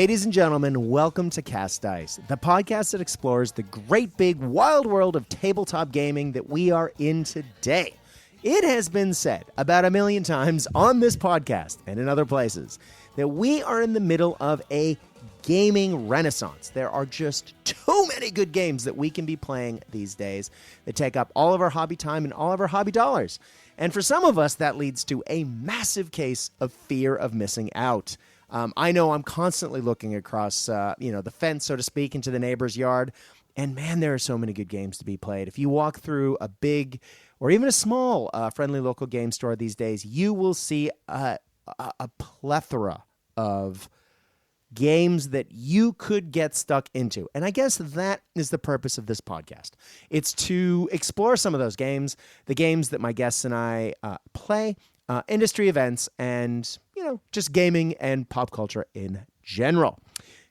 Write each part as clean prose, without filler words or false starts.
Ladies and gentlemen, welcome to Cast Dice, the podcast that explores the great big wild world of tabletop gaming that we are in today. It has been said about 1,000,000 times on this podcast and in other places that we are in the middle of a gaming renaissance. There are just too many good games that we can be playing these days that take up all of our hobby time and all of our hobby dollars. And for some of us, that leads to a massive case of fear of missing out. I know I'm constantly looking across, the fence, so to speak, into the neighbor's yard. And man, there are so many good games to be played. If you walk through a big or even a small friendly local game store these days, you will see a plethora of games that you could get stuck into. And I guess that is the purpose of this podcast. It's to explore some of those games, the games that my guests and I play, industry events, and, just gaming and pop culture in general.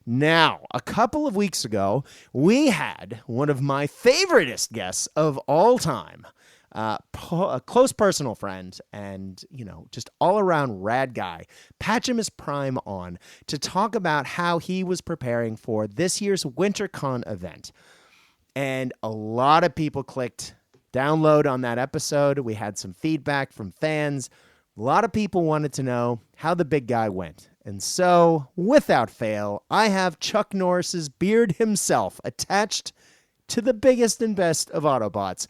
Now, a couple of weeks ago, we had one of my favoriteest guests of all time, a close personal friend and, just all-around rad guy, Patchimus Prime on to talk about how he was preparing for this year's Wintercon event. And a lot of people clicked download on that episode. We had some feedback from fans. A lot of people wanted to know how the big guy went. And so, without fail, I have Chuck Norris's beard himself attached to the biggest and best of Autobots.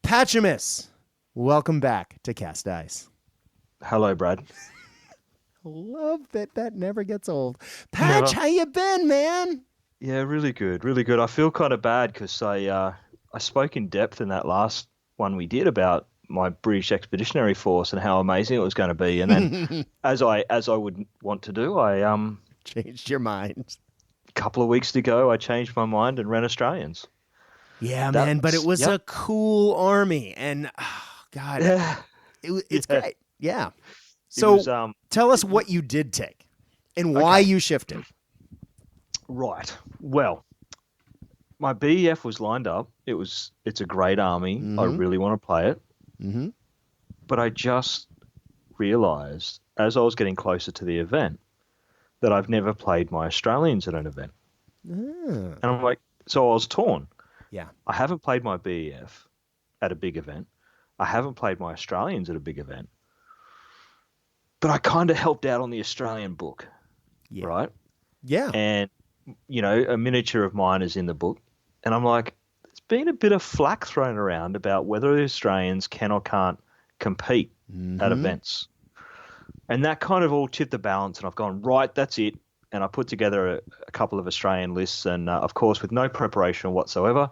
Patchimus, welcome back to Cast Dice. Hello, Brad. Love that never gets old. Patch, how you been, man? Yeah, really good, really good. I feel kind of bad because I spoke in depth in that last one we did about my British Expeditionary Force and how amazing it was going to be, and then as I would want to do, I changed your mind. A couple of weeks ago, I changed my mind and ran Australians. Yeah, man, but it was a cool army, and God, it's great. Yeah. So tell us what you did take and why you shifted. Right. Well, my BEF was lined up. It's a great army. Mm-hmm. I really want to play it. Mm-hmm. But I just realized as I was getting closer to the event that I've never played my Australians at an event. And I'm like, so I was torn. Yeah. I haven't played my BEF at a big event. I haven't played my Australians at a big event. But I kind of helped out on the Australian book. Yeah. Right? Yeah. And, a miniature of mine is in the book. And I'm like, there's been a bit of flack thrown around about whether the Australians can or can't compete at events. And that kind of all tipped the balance. And I've gone, right, that's it. And I put together a couple of Australian lists. And, of course, with no preparation whatsoever,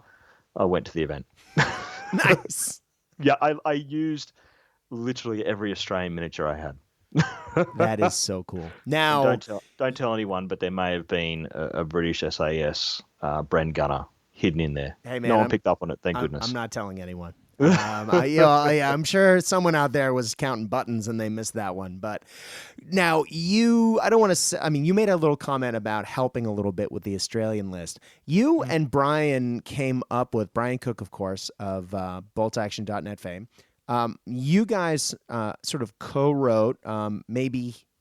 I went to the event. Nice. Yeah, I used literally every Australian miniature I had. That is so cool. Now, don't tell anyone, but there may have been a British SAS Bren Gunner hidden in there. Hey, man, no one picked up on it, thank goodness. I'm not telling anyone. I'm sure someone out there was counting buttons and they missed that one. But now you made a little comment about helping a little bit with the Australian list. You and Brian came up with, Brian Cook, of course, of boltaction.net fame. You guys sort of co-wrote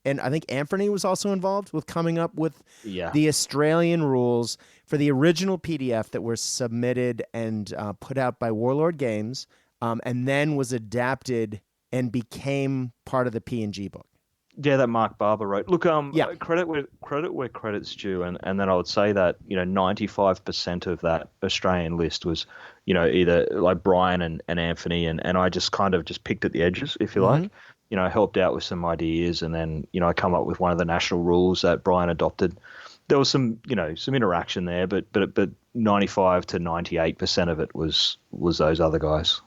and I think Anthony was also involved with coming up with the Australian rules for the original PDF that were submitted and put out by Warlord Games, and then was adapted and became part of the P&G book. Yeah, that Mark Barber wrote. Look, credit where credit's due, and then I would say that 95% of that Australian list was either like Brian and Anthony, and I just kind of just picked at the edges, if you like. Helped out with some ideas, and then I come up with one of the national rules that Brian adopted. There was some some interaction there, but 95 to 98% of it was those other guys.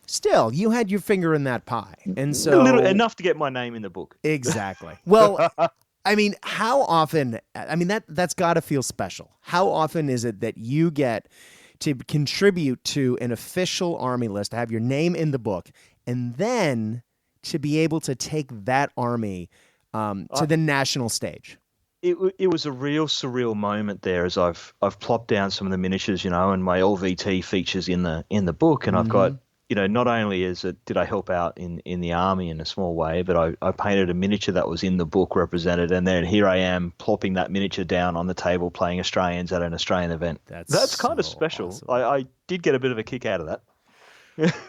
Still, you had your finger in that pie, and so enough to get my name in the book. Exactly. Well, how often? That's got to feel special. How often is it that you get to contribute to an official army list, to have your name in the book, and then to be able to take that army to the national stage? It was a real surreal moment there as I've plopped down some of the miniatures, and my LVT features in the book, and I've got not only did I help out in the army in a small way, but I painted a miniature that was in the book represented, and then here I am plopping that miniature down on the table playing Australians at an Australian event. That's kind of so special. awesome. I did get a bit of a kick out of that.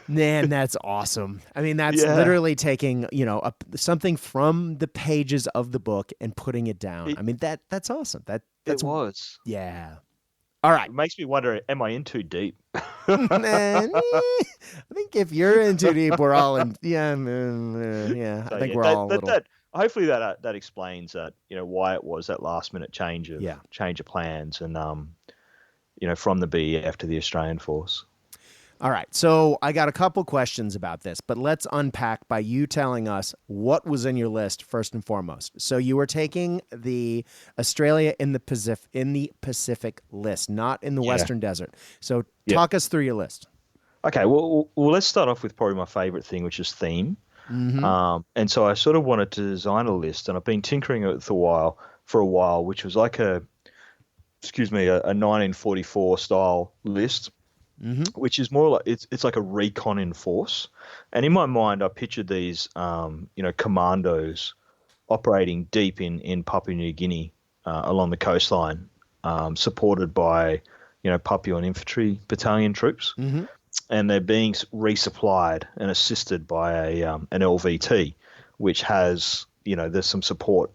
Man, that's awesome. I mean, that's literally taking, something from the pages of the book and putting it down. I mean, that's awesome. That's it was. Yeah. All right. It makes me wonder, am I in too deep? I think if you're in too deep, we're all in. Yeah. So, I think we're all a little. Hopefully that explains that, why it was that last minute change of plans and, from the BEF to the Australian force. All right, so I got a couple questions about this, but let's unpack by you telling us what was in your list first and foremost. So you were taking the Australia in the Pacific list, not in the Western Desert. So talk us through your list. Okay, well, let's start off with probably my favorite thing, which is theme. Mm-hmm. And so I sort of wanted to design a list, and I've been tinkering it for a while, which was like a 1944 style list. Mm-hmm. Which is more like it's like a recon in force, and in my mind I pictured these commandos operating deep in Papua New Guinea along the coastline, supported by Papuan infantry battalion troops, mm-hmm. and they're being resupplied and assisted by an LVT, which has there's some support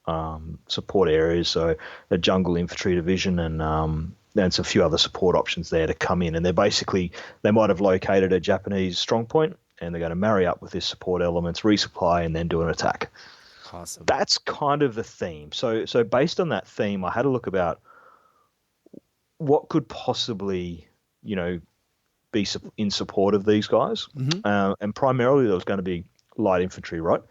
areas, so a jungle infantry division and a few other support options there to come in. And they might have located a Japanese strong point and they're going to marry up with this support elements, resupply, and then do an attack. Awesome. That's kind of the theme. So based on that theme, I had to look about what could possibly, be in support of these guys. Mm-hmm. And primarily there was going to be light infantry, right?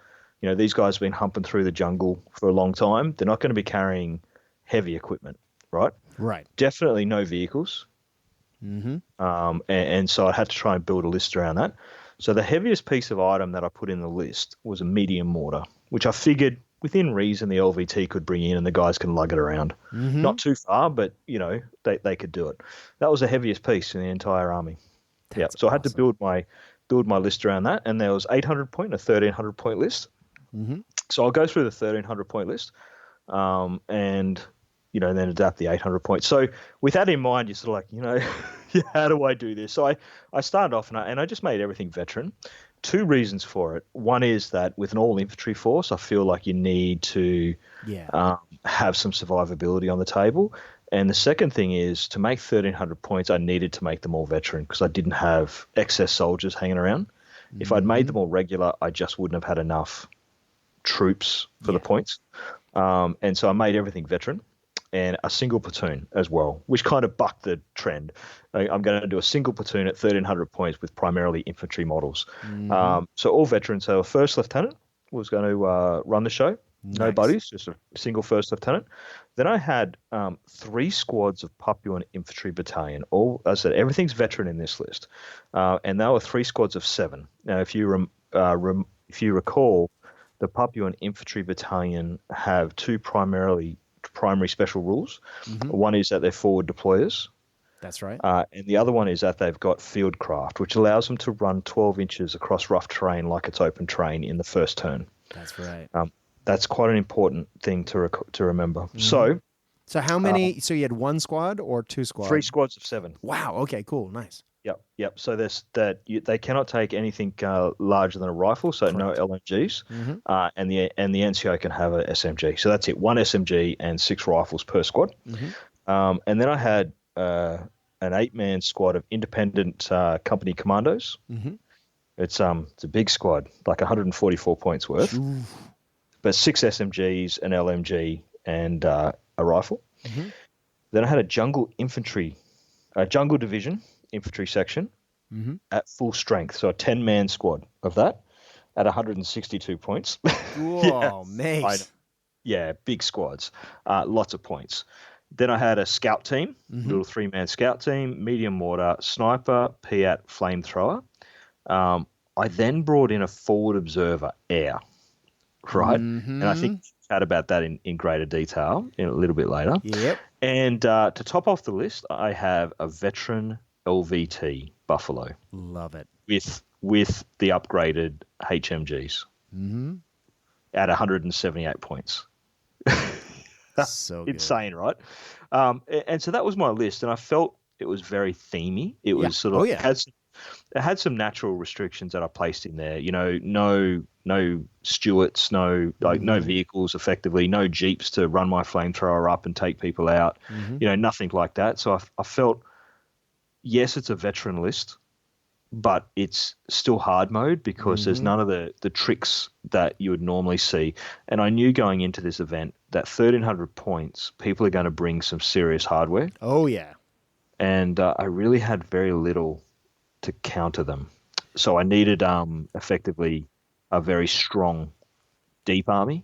These guys have been humping through the jungle for a long time. They're not going to be carrying heavy equipment, right? Right. Definitely no vehicles. Mm-hmm. And so I had to try and build a list around that. So the heaviest piece of item that I put in the list was a medium mortar, which I figured within reason the LVT could bring in and the guys can lug it around. Mm-hmm. Not too far, but, they could do it. That was the heaviest piece in the entire army. So awesome. I had to build my list around that, and there was 800 point and a 1,300 point list. Mm-hmm. So I'll go through the 1,300 point list and then adapt the 800 points. So with that in mind, you're sort of like, how do I do this? So I started off and I just made everything veteran. Two reasons for it. One is that with an all infantry force, I feel like you need to have some survivability on the table. And the second thing is to make 1,300 points, I needed to make them all veteran because I didn't have excess soldiers hanging around. Mm-hmm. If I'd made them all regular, I just wouldn't have had enough troops for the points. And so I made everything veteran. And a single platoon as well, which kind of bucked the trend. I'm going to do a single platoon at 1,300 points with primarily infantry models. Mm-hmm. So all veterans. So a first lieutenant was going to run the show. Nice. No buddies, just a single first lieutenant. Then I had 3 squads of Papuan infantry battalion. All, as I said, everything's veteran in this list. And they were 3 squads of 7. Now, if you recall, the Papuan infantry battalion have 2 primary special rules. Mm-hmm. One is that they're forward deployers. That's right. And the other one is that they've got field craft, which allows them to run 12 inches across rough terrain like it's open terrain in the first turn. That's right. That's quite an important thing to remember. Mm-hmm. So how many? So you had 1 squad or 2 squads? 3 squads of 7. Wow. Okay. Cool. Nice. Yep. So they cannot take anything larger than a rifle, so correct. No LMGs, mm-hmm. and the NCO can have a SMG. So that's it, 1 SMG and 6 rifles per squad. Mm-hmm. And then I had an 8-man squad of independent company commandos. Mm-hmm. It's a big squad, like 144 points worth, ooh. But 6 SMGs, an LMG, and a rifle. Mm-hmm. Then I had a jungle division. Infantry section mm-hmm. at full strength, so a 10-man squad of that at 162 points. Whoa, mate! Big squads, lots of points. Then I had a scout team, mm-hmm. little 3-man scout team, medium mortar, sniper, Piat, flamethrower. I then brought in a forward observer, air, right? Mm-hmm. And I think we'll chat about that in greater detail in a little bit later. Yep. And to top off the list, I have a veteran LVT Buffalo. Love it. With the upgraded HMGs at 178 points. So good. Insane, right? And so that was my list, and I felt it was very themey. It was sort of it had some natural restrictions that I placed in there. You know, no Stuarts, no vehicles, effectively, no Jeeps to run my flamethrower up and take people out. You know, nothing like that. So I felt, yes, it's a veteran list, but it's still hard mode because there's none of the tricks that you would normally see. And I knew going into this event that 1,300 points, people are going to bring some serious hardware. Oh, yeah. And I really had very little to counter them. So I needed effectively a very strong, deep army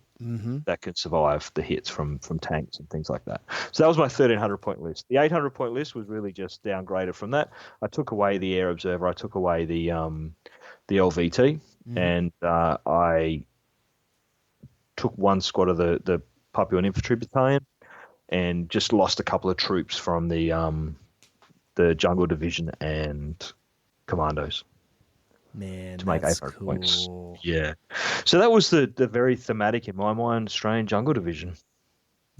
that could survive the hits from tanks and things like that. So that was my 1,300-point list. The 800-point list was really just downgraded from that. I took away the Air Observer. I took away the LVT, and I took one squad of the Papuan Infantry Battalion and just lost a couple of troops from the Jungle Division and Commandos. Man, to make that's 800 cool. points. Yeah. So that was the very thematic, in my mind, Australian Jungle Division.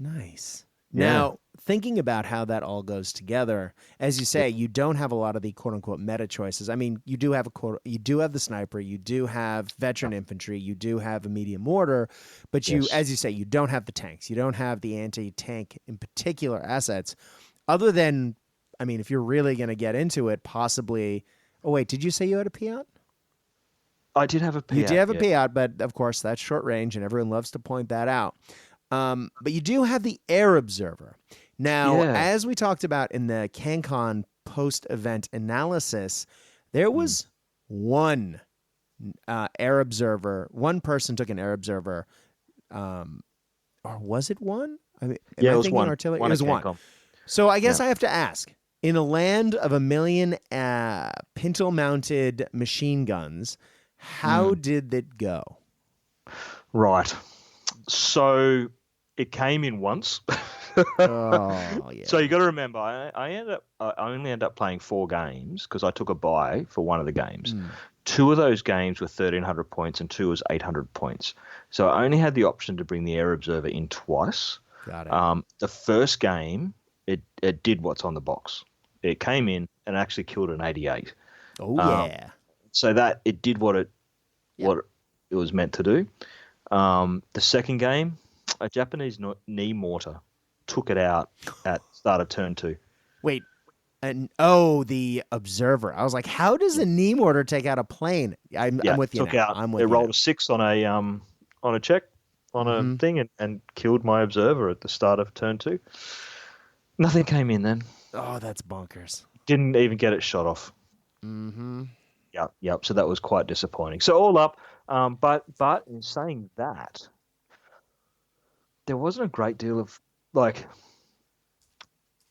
Nice. Yeah. Now, thinking about how that all goes together, as you say, you don't have a lot of the quote unquote meta choices. I mean, you do have the sniper, you do have veteran infantry, you do have a medium mortar, but you, as you say, you don't have the tanks. You don't have the anti-tank in particular assets, other than, I mean, if you're really going to get into it, possibly. Oh wait, did you say you had a Piat? I did have a Piat. You did have a Piat, but of course that's short range, and everyone loves to point that out. But you do have the Air Observer. Now, as we talked about in the CanCon post-event analysis, there was one Air Observer. One person took an Air Observer, or was it one? I mean, it was one. Artillery? It was one. So I guess I have to ask: in a land of 1 million pintle-mounted machine guns, how did it go? Right. So it came in once. Oh, yeah. So you got to remember, I only ended up playing 4 games because I took a buy for one of the games. 2 of those games were 1,300 points and 2 was 800 points. So I only had the option to bring the Air Observer in twice. Got it. The first game, it did what's on the box. It came in and actually killed an 88. Oh, yeah. So that it did what it was meant to do. The second game, a Japanese knee mortar took it out at start of turn 2. Wait, the Observer. I was like, how does a knee mortar take out a plane? I'm with you. Took out. It rolled a 6 on a check on a thing and killed my Observer at the start of turn 2. Nothing came in then. Oh, that's bonkers. Didn't even get it shot off. Yep. So that was quite disappointing. So all up, but in saying that, there wasn't a great deal of, like,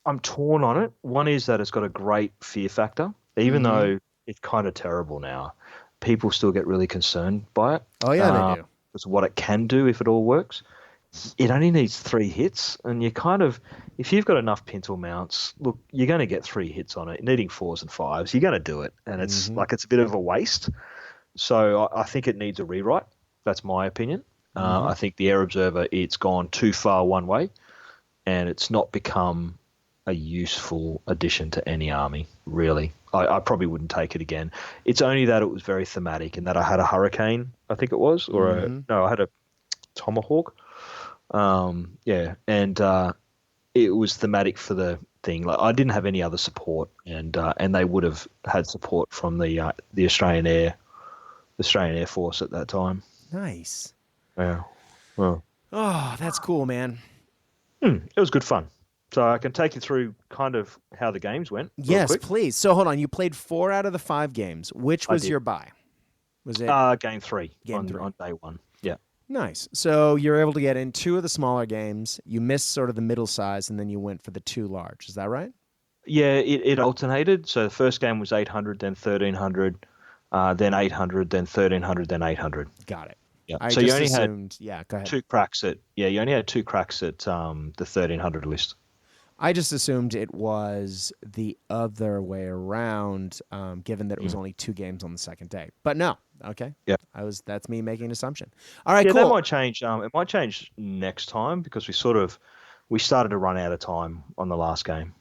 I'm torn on it. One is that it's got a great fear factor, even though it's kind of terrible now. People still get really concerned by it. Oh yeah, they do. Because what it can do if it all works. It only needs 3 hits, and you kind of, if you've got enough pintle mounts, look, you're going to get 3 hits on it. Needing 4s and 5s, you're going to do it, and it's it's a bit of a waste. So I think it needs a rewrite. That's my opinion. I think the Air Observer, it's gone too far one way, and it's not become a useful addition to any army, really. I probably wouldn't take it again. It's only that it was very thematic, and that I had a Hurricane, I think it was, or I had a Tomahawk. And it was thematic for the thing. Like, I didn't have any other support, and they would have had support from the Australian Air Force at that time. Nice. Yeah. Well. Oh, that's cool, man. It was good fun. So I can take you through kind of how the games went. Yes, quick. please. So hold on. You played 4 out of the 5 games. Which was your bye? Was it game 3 on day 1? Yeah. Nice. So you're able to get in 2 of the smaller games. You missed sort of the middle size, and then you went for the 2 large. Is that right? Yeah, it alternated. So the first game was 800, then 1,300, then 800, then 1,300, then 800. Got it. Yeah. So you only had go ahead. 2 cracks at the 1,300 list. I just assumed it was the other way around, given that it was only 2 games on the second day. But no, okay. Yeah. That's me making an assumption. All right, Yeah, cool. that might change. It might change next time because we started to run out of time on the last game.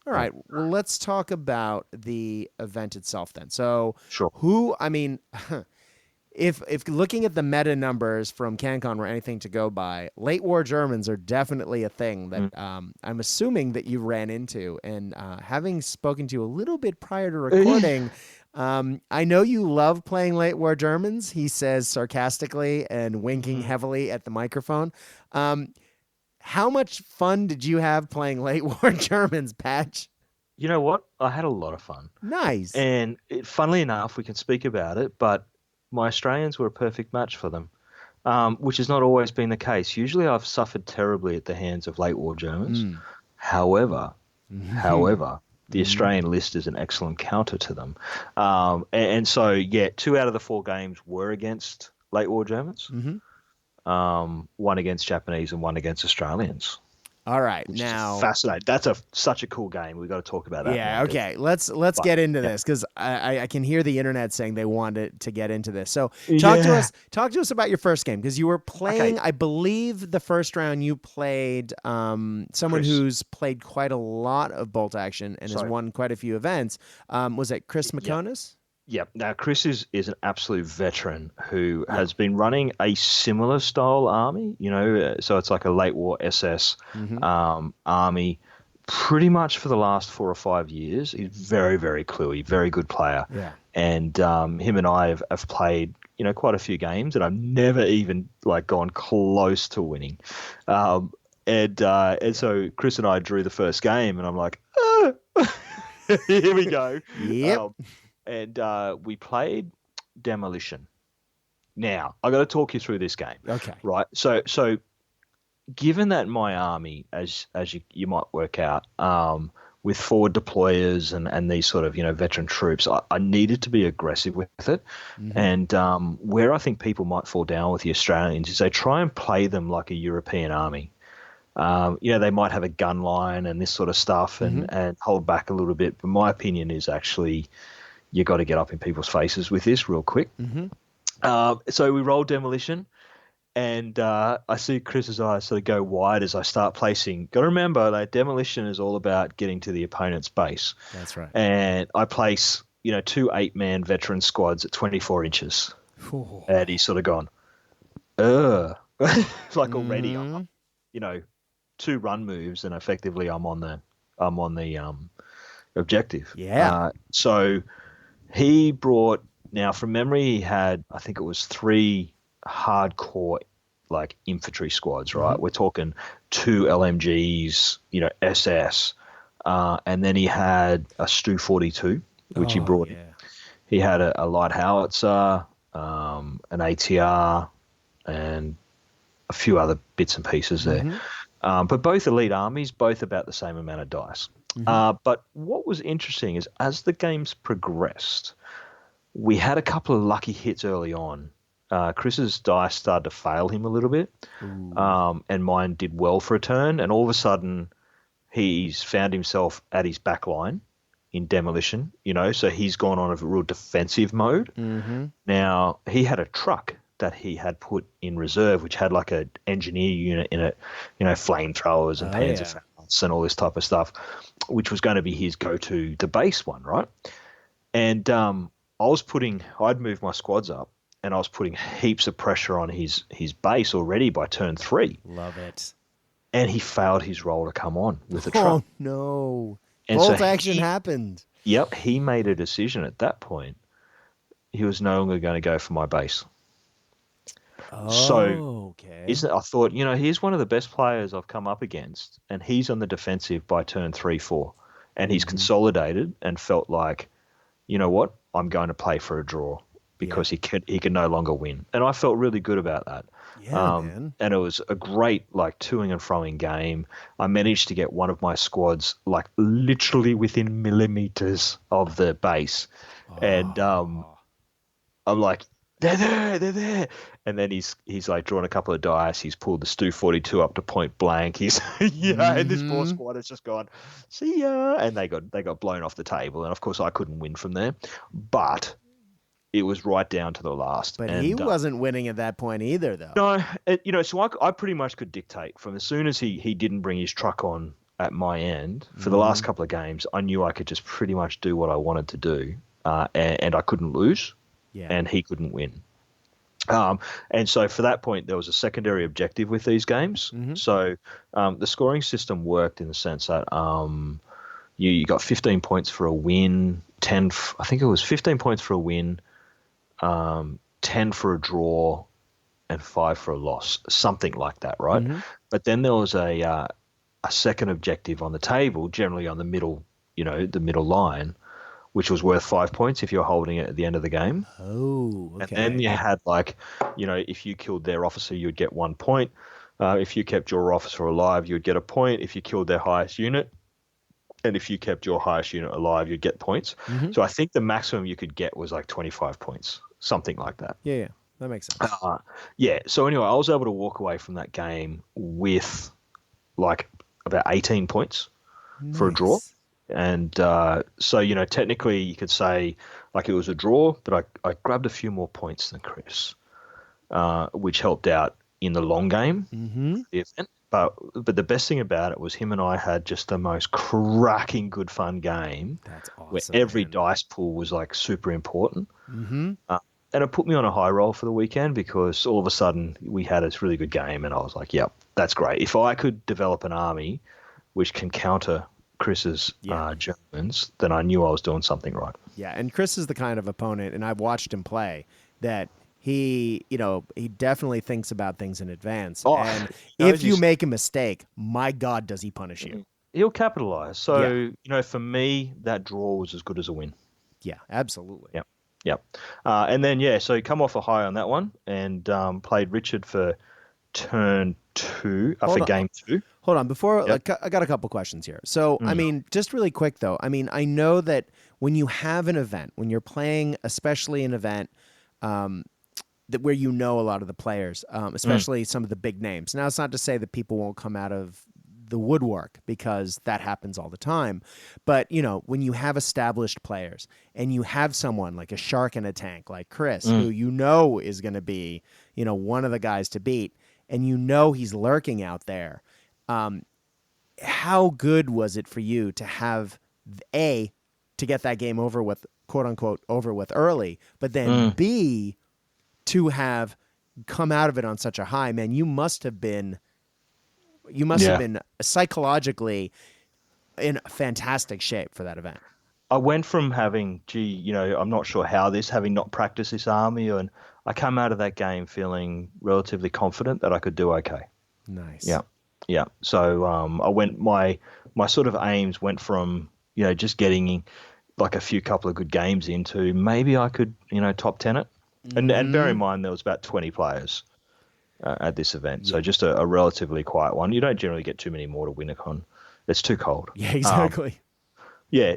All right. Well, let's talk about the event itself then. So, Sure. if looking at the meta numbers from CanCon were anything to go by, late war Germans are definitely a thing that I'm assuming that you ran into. And having spoken to you a little bit prior to recording, I know you love playing late war Germans, he says sarcastically and winking heavily at the microphone. How much fun did you have playing late war Germans, Patch? You know what? I had a lot of fun. Nice. And funnily enough, we can speak about it, but my Australians were a perfect match for them, which has not always been the case. Usually I've suffered terribly at the hands of late war Germans. However, the Australian list is an excellent counter to them. And so, yeah, 2 out of the 4 games were against late war Germans. 1 against Japanese and 1 against Australians. All right, which now is fascinating. That's such a cool game. We've got to talk about that. Yeah, okay. Let's get into this because I can hear the internet saying they wanted to get into this. So talk to us about your first game because you were playing. I believe the first round you played someone Chris, who's played quite a lot of Bolt Action and has won quite a few events. Was it Chris McConis? Yeah. Now, Chris is an absolute veteran who has been running a similar style army, so it's like a late war SS army pretty much for the last 4 or 5 years. He's very, very cluey, very good player. Yeah. And him and I have played, quite a few games, and I've never even gone close to winning. And so Chris and I drew the first game, and I'm like, here we go. Yep. And we played Demolition. Now, I got to talk you through this game. Okay. Right. So given that my army, as you might work out, with forward deployers and these sort of, veteran troops, I needed to be aggressive with it. And where I think people might fall down with the Australians is they try and play them like a European army. They might have a gun line and this sort of stuff and hold back a little bit. But my opinion is actually you got to get up in people's faces with this real quick. So we rolled Demolition, and I see Chris's eyes sort of go wide as I start placing. Got to remember that Demolition is all about getting to the opponent's base. That's right. And I place, 2 8-man veteran squads at 24 inches. Ooh. And he's sort of gone, already, I'm, 2 run moves, and effectively I'm on the objective. Yeah. So he brought, now from memory, he had, I think it was 3 hardcore infantry squads, right? We're talking 2 LMGs, SS, and then he had a Stu 42, which he brought in. He had a light howitzer, an ATR, and a few other bits and pieces there. But both elite armies, both about the same amount of dice. But what was interesting is as the games progressed, we had a couple of lucky hits early on. Chris's dice started to fail him a little bit, and mine did well for a turn. And all of a sudden, he's found himself at his back line in Demolition, so he's gone on a real defensive mode. Now, he had a truck that he had put in reserve, which had like an engineer unit in it, flamethrowers and Panzerfaust and all this type of stuff, which was going to be his go-to, the base one, right? And I'd moved my squads up, and I was putting heaps of pressure on his base already by turn 3. Love it. And he failed his roll to come on with the truck. Oh, no. And Bolt Action happened. Yep, he made a decision at that point. He was no longer going to go for my base. Okay. I thought, he's one of the best players I've come up against, and he's on the defensive by turn 3, 4. And he's consolidated and felt like, you know what, I'm going to play for a draw because he can no longer win. And I felt really good about that. Yeah, man. And it was a great toing and froing game. I managed to get one of my squads literally within millimeters of the base. And I'm like, they're there. And then he's like drawn a couple of dice. He's pulled the Stu 42 up to point blank. He's and this poor squad has just gone, see ya, and they got blown off the table. And of course, I couldn't win from there, but it was right down to the last. But he wasn't winning at that point either, though. No, so I pretty much could dictate from as soon as he didn't bring his truck on at my end for the last couple of games. I knew I could just pretty much do what I wanted to do, and I couldn't lose, and he couldn't win. And so for that point, there was a secondary objective with these games. So the scoring system worked in the sense that you got 15 points for a win, I think it was 15 points for a win, 10 for a draw, and 5 for a loss, something like that, right? But then there was a second objective on the table, generally on the middle, the middle line, which was worth 5 points if you're holding it at the end of the game. Oh, okay. And then you had if you killed their officer, you'd get 1 point. If you kept your officer alive, you'd get a point. If you killed their highest unit, and if you kept your highest unit alive, you'd get points. So I think the maximum you could get was like 25 points, something like that. Yeah, that makes sense. So anyway, I was able to walk away from that game with like about 18 points for a draw. And so, technically you could say like it was a draw, but I grabbed a few more points than Chris, which helped out in the long game, the event. But the best thing about it was him and I had just the most cracking good fun game. That's awesome. Where every dice pool was like super important. And it put me on a high roll for the weekend because all of a sudden we had this really good game and I was like, yep, that's great. If I could develop an army which can counter Chris's Germans, then I knew I was doing something right. Yeah, and Chris is the kind of opponent, and I've watched him play, that he definitely thinks about things in advance. And if you make a mistake, my God, does he punish you. He'll capitalize. So, for me, that draw was as good as a win. Yeah, absolutely. Yep. And then, so he come off a high on that one and played Richard for turn 2, for game 2. Hold on. Before, I got a couple questions here. So, I mean, just really quick, though. I mean, I know that when you have an event, when you're playing, especially an event where a lot of the players, especially some of the big names. Now, it's not to say that people won't come out of the woodwork because that happens all the time. But, when you have established players and you have someone like a shark in a tank like Chris, who is going to be, one of the guys to beat, and he's lurking out there, how good was it for you to have, to get that game over with, quote unquote, over with early, but then B, to have come out of it on such a high? Man, you must have been psychologically in fantastic shape for that event. I went from having, I'm not sure how having not practiced this army, and I come out of that game feeling relatively confident that I could do okay. Nice. Yeah. So I went, my sort of aims went from, just getting like a couple of good games into maybe I could, top 10 it. And bear in mind, there was about 20 players at this event. So just a relatively quiet one. You don't generally get too many more to Wintercon. It's too cold. Yeah, exactly.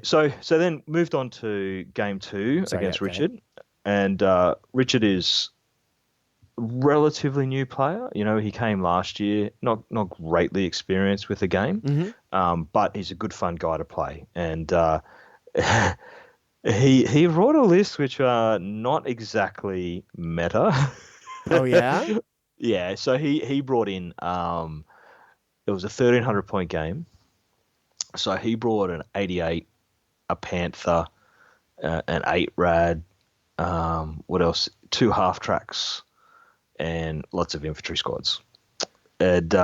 So then moved on to game 2 against Richard. And Richard is a relatively new player. He came last year, not greatly experienced with the game, but he's a good fun guy to play. And he wrote a list which are not exactly meta. Oh, yeah? Yeah, so he brought in, it was a 1,300 point game. So he brought an 88, a Panther, an 8 Rad, what else? 2 half tracks, and lots of infantry squads. And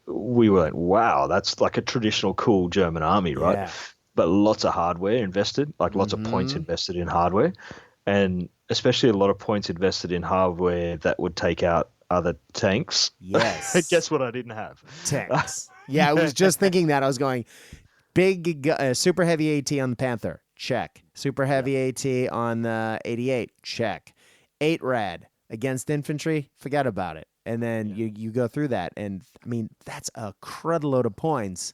we were like, wow, that's like a traditional cool German army, right? Yeah. But lots of hardware invested, like lots of points invested in hardware, and especially a lot of points invested in hardware that would take out other tanks. Yes. Guess what I didn't have? Tanks. Yeah, I was just thinking that. I was going, big super heavy AT on the Panther, check. Super heavy AT on the 88, check. 8 Rad against infantry, forget about it. And then you go through that, and I mean, that's a crud load of points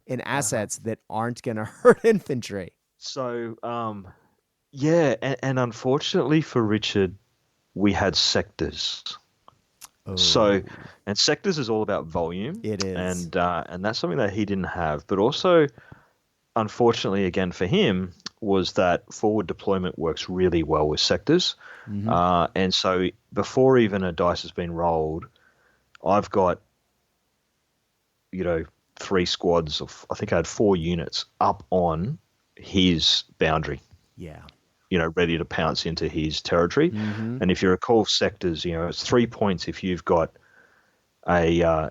in assets that aren't going to hurt infantry. So, and unfortunately for Richard, we had sectors. Oh. So, and sectors is all about volume. It is. And that's something that he didn't have. But also, unfortunately, again for him, was that forward deployment works really well with sectors. And so before even a dice has been rolled, I've got, 3 squads of, I think I had 4 units up on his boundary. Yeah. Ready to pounce into his territory. And if you recall sectors, it's 3 points if you've got a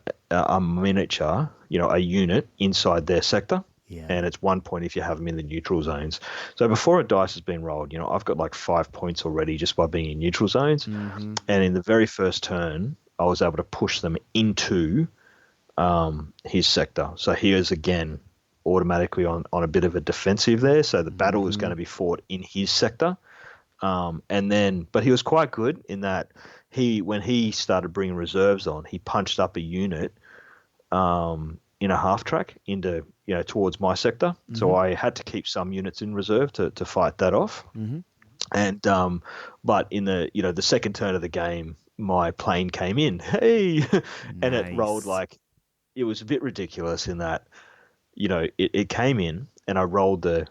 miniature, a unit inside their sector. Yeah. And it's 1 point if you have them in the neutral zones. So before a dice has been rolled, I've got like 5 points already just by being in neutral zones. And in the very first turn, I was able to push them into his sector. So he is again automatically on a bit of a defensive there. So the battle is going to be fought in his sector. But he was quite good in that when he started bringing reserves on, he punched up a unit in a half track into towards my sector. So I had to keep some units in reserve to fight that off. And but in the second turn of the game, my plane came in, and it rolled like, it was a bit ridiculous in that it came in and I rolled the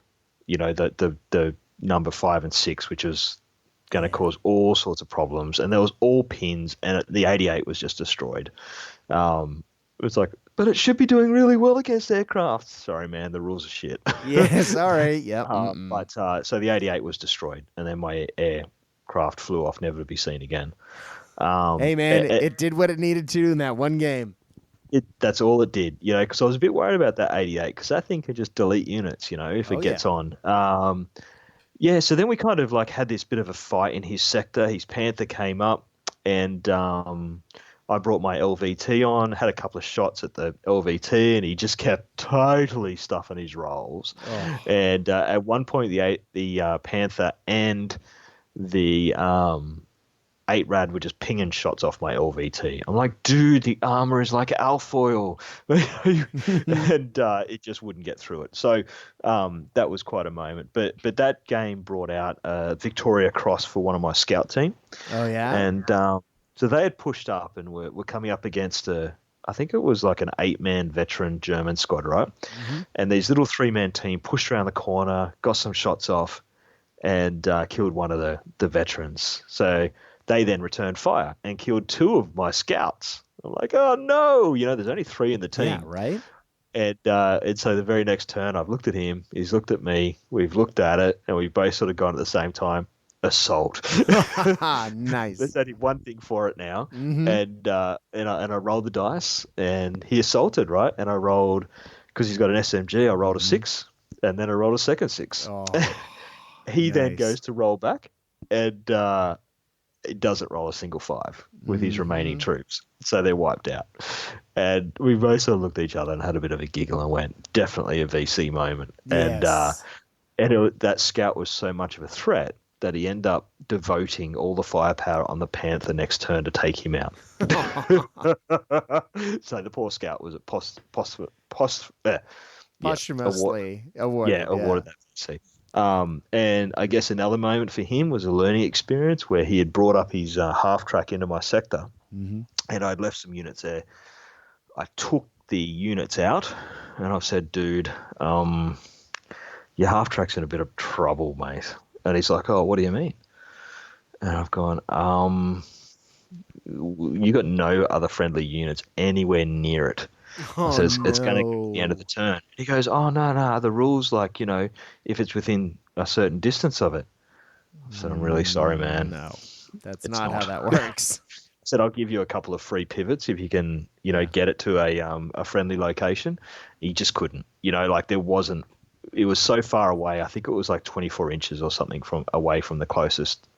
number 5 and 6, which was going to cause all sorts of problems, and there was all pins, and the 88 was just destroyed. It was like, but it should be doing really well against aircraft. Sorry, man, the rules are shit. Yeah, sorry. Yep. But so the 88 was destroyed, and then my aircraft flew off, never to be seen again. Hey, man, it did what it needed to in that one game. That's all it did, because I was a bit worried about that 88, because that thing could just delete units, if it gets on. So then we kind of like had this bit of a fight in his sector. His Panther came up, and I brought my LVT on, had a couple of shots at the LVT, and he just kept totally stuffing his rolls. And at one point, the Panther and the 8-Rad were just pinging shots off my LVT. I'm like, dude, the armor is like alfoil. And it just wouldn't get through it. So that was quite a moment. But that game brought out a Victoria Cross for one of my scout team. Oh, yeah? And so they had pushed up and were coming up against I think it was like an 8-man veteran German squad, right? And these little 3-man team pushed around the corner, got some shots off, and killed one of the veterans. So they then returned fire and killed 2 of my scouts. I'm like, oh no, there's only 3 in the team. Yeah, right. And so the very next turn, I've looked at him, he's looked at me, we've looked at it, and we've both sort of gone at the same time. Assault. Nice. There's only one thing for it now. And I rolled the dice, and he assaulted, right? And I rolled, because he's got an SMG, I rolled a 6, and then I rolled a second 6. Oh, he then goes to roll back, and it doesn't roll a single 5 with his remaining troops. So they're wiped out. And we both sort of looked at each other and had a bit of a giggle and went, definitely a VC moment. Yes. And that scout was so much of a threat that he ended up devoting all the firepower on the Panther next turn to take him out. So the poor scout was posthumously awarded. Awarded that VC. And I guess another moment for him was a learning experience where he had brought up his half track into my sector, and I'd left some units there. I took the units out, and I said, dude, your half track's in a bit of trouble, mate. And he's like, oh, what do you mean? And I've gone, you got no other friendly units anywhere near it. So it's going to go at the end of the turn. He goes, oh, no, the rules, like, if it's within a certain distance of it. I said, I'm really sorry, man. No, that's not how that works. I said, I'll give you a couple of free pivots if you can, get it to a friendly location. He just couldn't, there wasn't. It was so far away. I think it was like 24 inches or something away from the closest.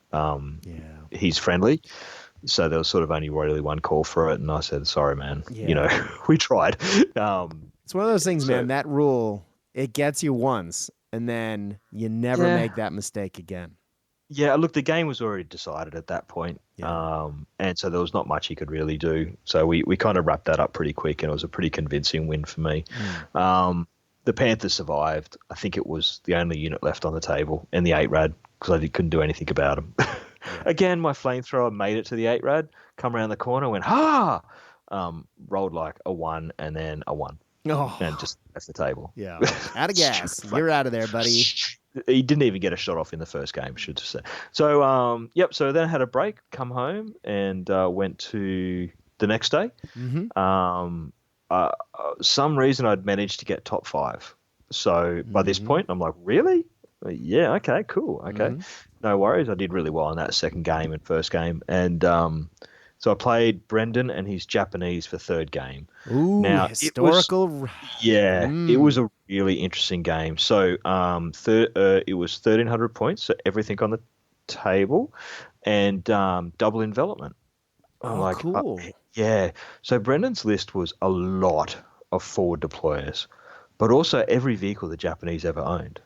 He's friendly. So there was sort of only really one call for it, and I said, sorry, man. Yeah. We tried. It's one of those things, man, that rule, it gets you once, and then you never make that mistake again. Yeah, look, the game was already decided at that point, and so there was not much he could really do. So we kind of wrapped that up pretty quick, and it was a pretty convincing win for me. The Panthers survived. I think it was the only unit left on the table, and the 8-Rad, because I couldn't do anything about them. Again, my flamethrower made it to the 8 rad, come around the corner, went, ha! Rolled like a 1 and then a 1. Oh. And just left the table. Yeah. Out of gas. You're out of there, buddy. He didn't even get a shot off in the first game, should have said. So, so then I had a break, come home, and went to the next day. Mm-hmm. Some reason I'd managed to get top 5. So by this point, I'm like, really? Yeah, okay, cool. Okay. No worries. I did really well in that second game and first game. And so I played Brendan and his Japanese for third game. Ooh, now, historical. It was a really interesting game. So it was 1,300 points, so everything on the table, and double envelopment. Oh, cool. Yeah. So Brendan's list was a lot of forward deployers, but also every vehicle the Japanese ever owned.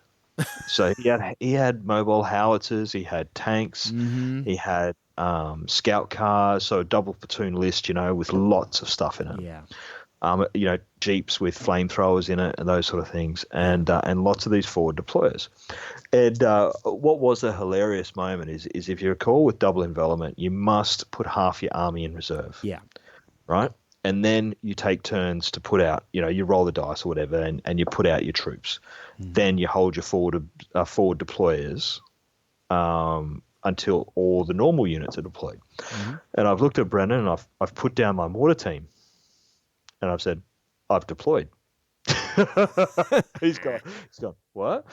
So he had mobile howitzers, he had tanks, he had scout cars, so a double platoon list, with lots of stuff in it. Yeah. Jeeps with flamethrowers in it and those sort of things, and lots of these forward deployers. And what was a hilarious moment is if you recall with double envelopment, you must put half your army in reserve. Yeah. Right? And then you take turns to put out, you roll the dice or whatever, and you put out your troops. Then you hold your forward deployers until all the normal units are deployed. And I've looked at Brennan and I've put down my mortar team, and I've said, I've deployed. He's gone, what?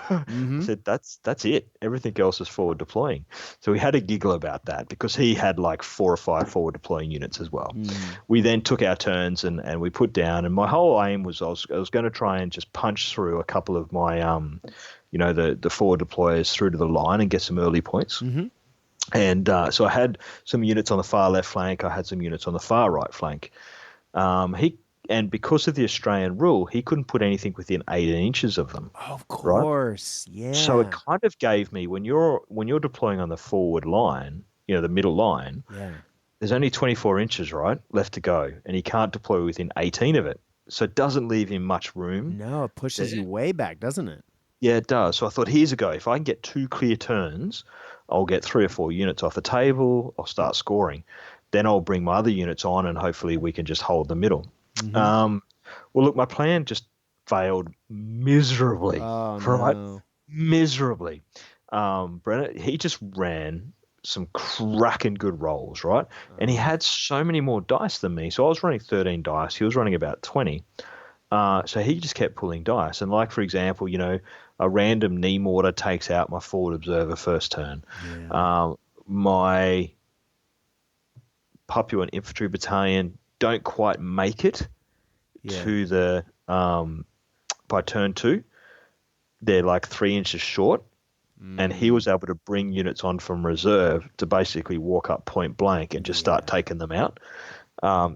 I said, that's it. Everything else is forward deploying. So we had a giggle about that because he had like 4 or 5 forward deploying units as well. We then took our turns and we put down, and my whole aim was I was going to try and just punch through a couple of my the forward deployers through to the line and get some early points. And so I had some units on the far left flank, I had some units on the far right flank. And because of the Australian rule, he couldn't put anything within 18 inches of them. Of course, right? Yeah. So it kind of gave me, when you're deploying on the forward line, the middle line, there's only 24 inches, right, left to go, and he can't deploy within 18 of it. So it doesn't leave him much room. No, it pushes you way back, doesn't it? Yeah, it does. So I thought, here's a go. If I can get 2 clear turns, I'll get 3 or 4 units off the table. I'll start scoring. Then I'll bring my other units on, and hopefully we can just hold the middle. Well, look, my plan just failed miserably. Oh, right? No. Miserably. Brennan, he just ran some cracking good rolls, right? And he had so many more dice than me. So I was running 13 dice. He was running about 20. So he just kept pulling dice. And like, for example, a random knee mortar takes out my forward observer first turn. Yeah. My Papuan infantry battalion don't quite make it to the by turn 2. They're like 3 inches short, and he was able to bring units on from reserve to basically walk up point blank and just start taking them out.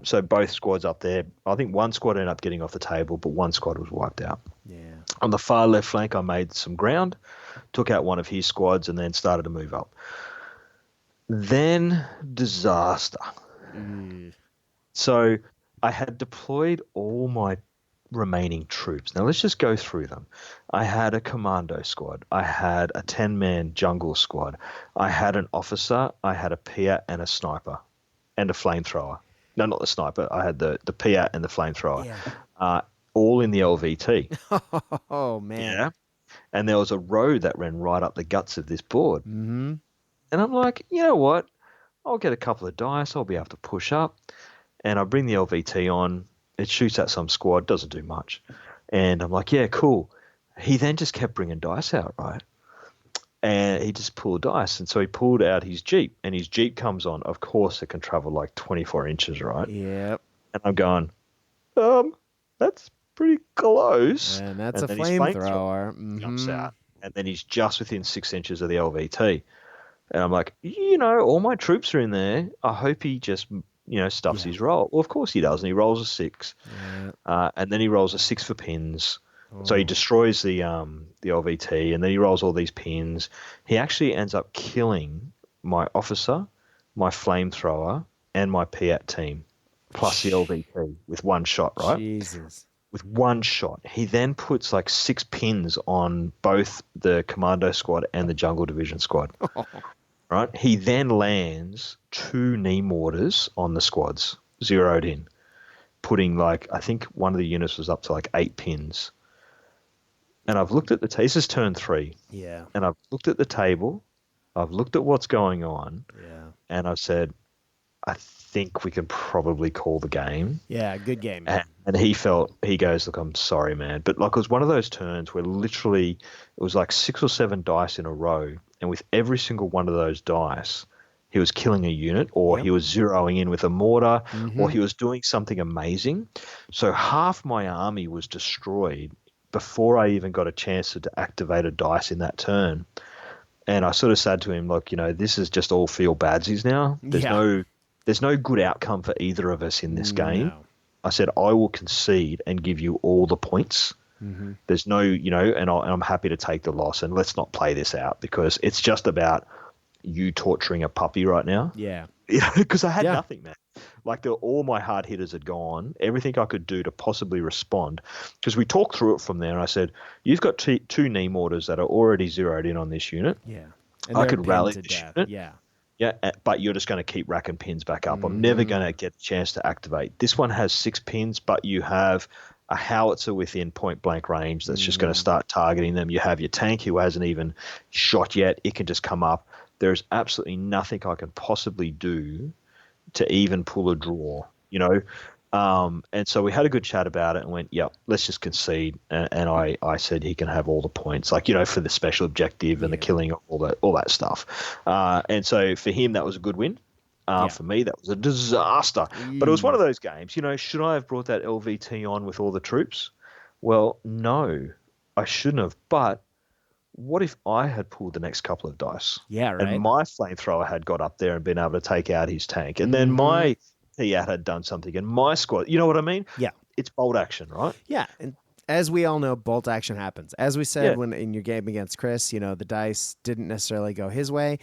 So both squads up there, I think one squad ended up getting off the table, but one squad was wiped out. Yeah. On the far left flank, I made some ground, took out one of his squads, and then started to move up. Then disaster. So I had deployed all my remaining troops. Now let's just go through them. I had a commando squad. I had a 10-man jungle squad. I had an officer. I had a PIAT and a sniper and a flamethrower. No, not the sniper. I had the PIAT and the flamethrower. All in the LVT. Oh, man. Yeah. And there was a road that ran right up the guts of this board. Mm-hmm. And I'm like, you know what? I'll get a couple of dice. I'll be able to push up. And I bring the LVT on. It shoots at some squad. Doesn't do much. And I'm like, yeah, cool. He then just kept bringing dice out, right? And he just pulled dice. And so he pulled out his Jeep. And his Jeep comes on. Of course, it can travel like 24 inches, right? Yep. And I'm going, that's pretty close. And that's a flamethrower. Jumps out. And then he's just within 6 inches of the LVT. And I'm like, all my troops are in there. I hope he just, stuffs his roll. Well, of course he does. And he rolls a 6. Yeah. And then he rolls a 6 for pins. Oh. So he destroys the LVT. And then he rolls all these pins. He actually ends up killing my officer, my flamethrower, and my PIAT team, plus the LVT with one shot, right? Jesus. With one shot. He then puts like 6 pins on both the commando squad and the jungle division squad. right? He then lands 2 knee mortars on the squads, zeroed in, putting like, I think one of the units was up to like 8 pins. And I've looked at this is turn 3. Yeah. And I've looked at the table, I've looked at what's going on, and I've said, I think we can probably call the game. Yeah, good game. And he goes, look, I'm sorry, man. But like, it was one of those turns where literally it was like 6 or 7 dice in a row. And with every single one of those dice, he was killing a unit, or he was zeroing in with a mortar, or he was doing something amazing. So half my army was destroyed before I even got a chance to activate a dice in that turn. And I sort of said to him, look, this is just all feel badsies now. There's no good outcome for either of us in this game. No. I said, I will concede and give you all the points. There's no, and I'm happy to take the loss, and let's not play this out, because it's just about you torturing a puppy right now. Yeah. Because I had nothing, man. Like all my hard hitters had gone, everything I could do to possibly respond. Because we talked through it from there, and I said, you've got 2 knee mortars that are already zeroed in on this unit. Yeah. And I could rally to this death. unit. Yeah. Yeah, but you're just going to keep racking pins back up. I'm never going to get a chance to activate. This one has 6 pins, but you have a howitzer within point blank range that's just going to start targeting them. You have your tank who hasn't even shot yet. It can just come up. There's absolutely nothing I can possibly do to even pull a draw, And so we had a good chat about it and went, yep, let's just concede. And I said he can have all the points, like, for the special objective and the killing, all that stuff. And so for him, that was a good win. For me, that was a disaster. But it was one of those games, should I have brought that LVT on with all the troops? Well, no, I shouldn't have. But what if I had pulled the next couple of dice? Yeah, right. And my flamethrower had got up there and been able to take out his tank. And then my Fiat had done something and my squad, you know what I mean? Yeah. It's bolt action, right? Yeah. And as we all know, bolt action happens. As we said when in your game against Chris, the dice didn't necessarily go his way.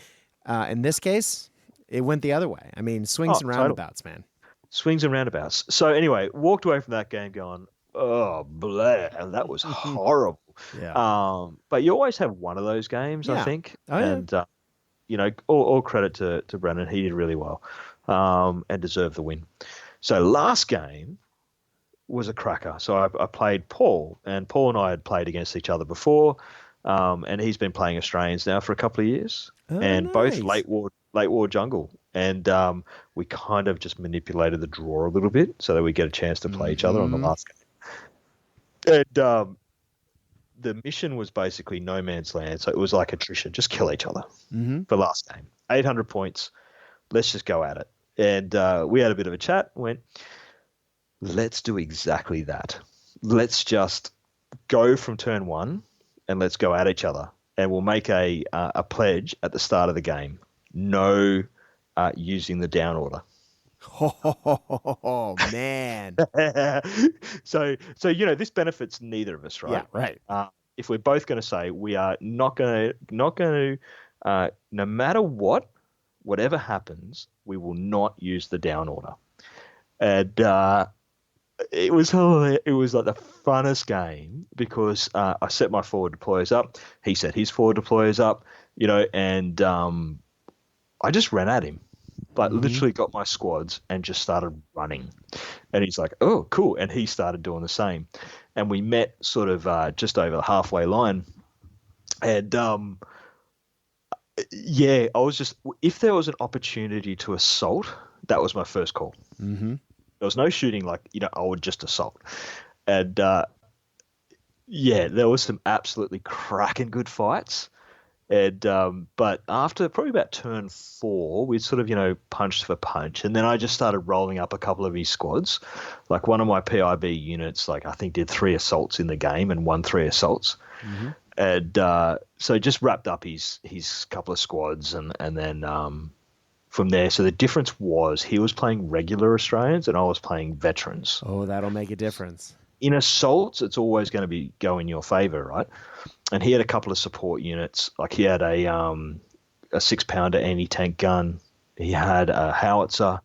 In this case, it went the other way. I mean, swings and roundabouts, man. Swings and roundabouts. So anyway, walked away from that game going, oh, blah, and that was horrible. Yeah. But you always have one of those games, I think. Oh, yeah. And, all credit to Brennan. He did really well and deserved the win. So last game was a cracker. So I played Paul, and Paul and I had played against each other before, and he's been playing Australians now for a couple of years, and both late war jungle. And we kind of just manipulated the draw a little bit so that we get a chance to play each other on the last game. And the mission was basically no man's land. So it was like attrition, just kill each other for last game. 800 points. Let's just go at it. And we had a bit of a chat, went, let's do exactly that. Let's just go from turn 1 and let's go at each other. And we'll make a pledge at the start of the game. No using the down order. Oh man. So this benefits neither of us, right? Yeah, right. If we're both going to say we are not going to no matter whatever happens, we will not use the down order. And it was like the funnest game because I set my forward deployers up. He set his forward deployers up, and I just ran at him. Like literally got my squads and just started running. And he's like, oh, cool. And he started doing the same. And we met sort of just over the halfway line. And I was just, if there was an opportunity to assault, that was my first call. Mm-hmm. There was no shooting, I would just assault. And there was some absolutely cracking good fights. And but after probably about turn 4, we sort of punched for punch, and then I just started rolling up a couple of his squads. Like one of my PIB units, I think did 3 assaults in the game and won 3 assaults. Mm-hmm. And so just wrapped up his couple of squads, and then from there. So the difference was he was playing regular Australians and I was playing veterans. Oh, that'll make a difference. In assaults, it's always going to go in your favor, right? And he had a couple of support units. Like he had a 6-pounder anti-tank gun. He had a howitzer,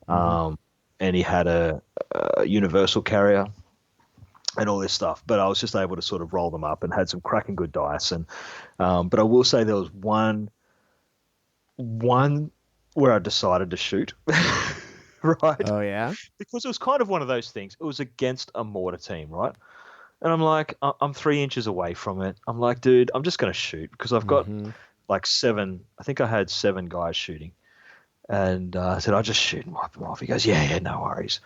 and he had a universal carrier and all this stuff. But I was just able to sort of roll them up and had some cracking good dice. And but I will say there was one One where I decided to shoot, right? Oh yeah. Because it was kind of one of those things. It was against a mortar team, right? And I'm like, I'm 3 inches away from it. I'm like, dude, I'm just going to shoot because I've got like seven. I think I had 7 guys shooting. And I said, I'll just shoot and wipe them off. He goes, yeah, no worries.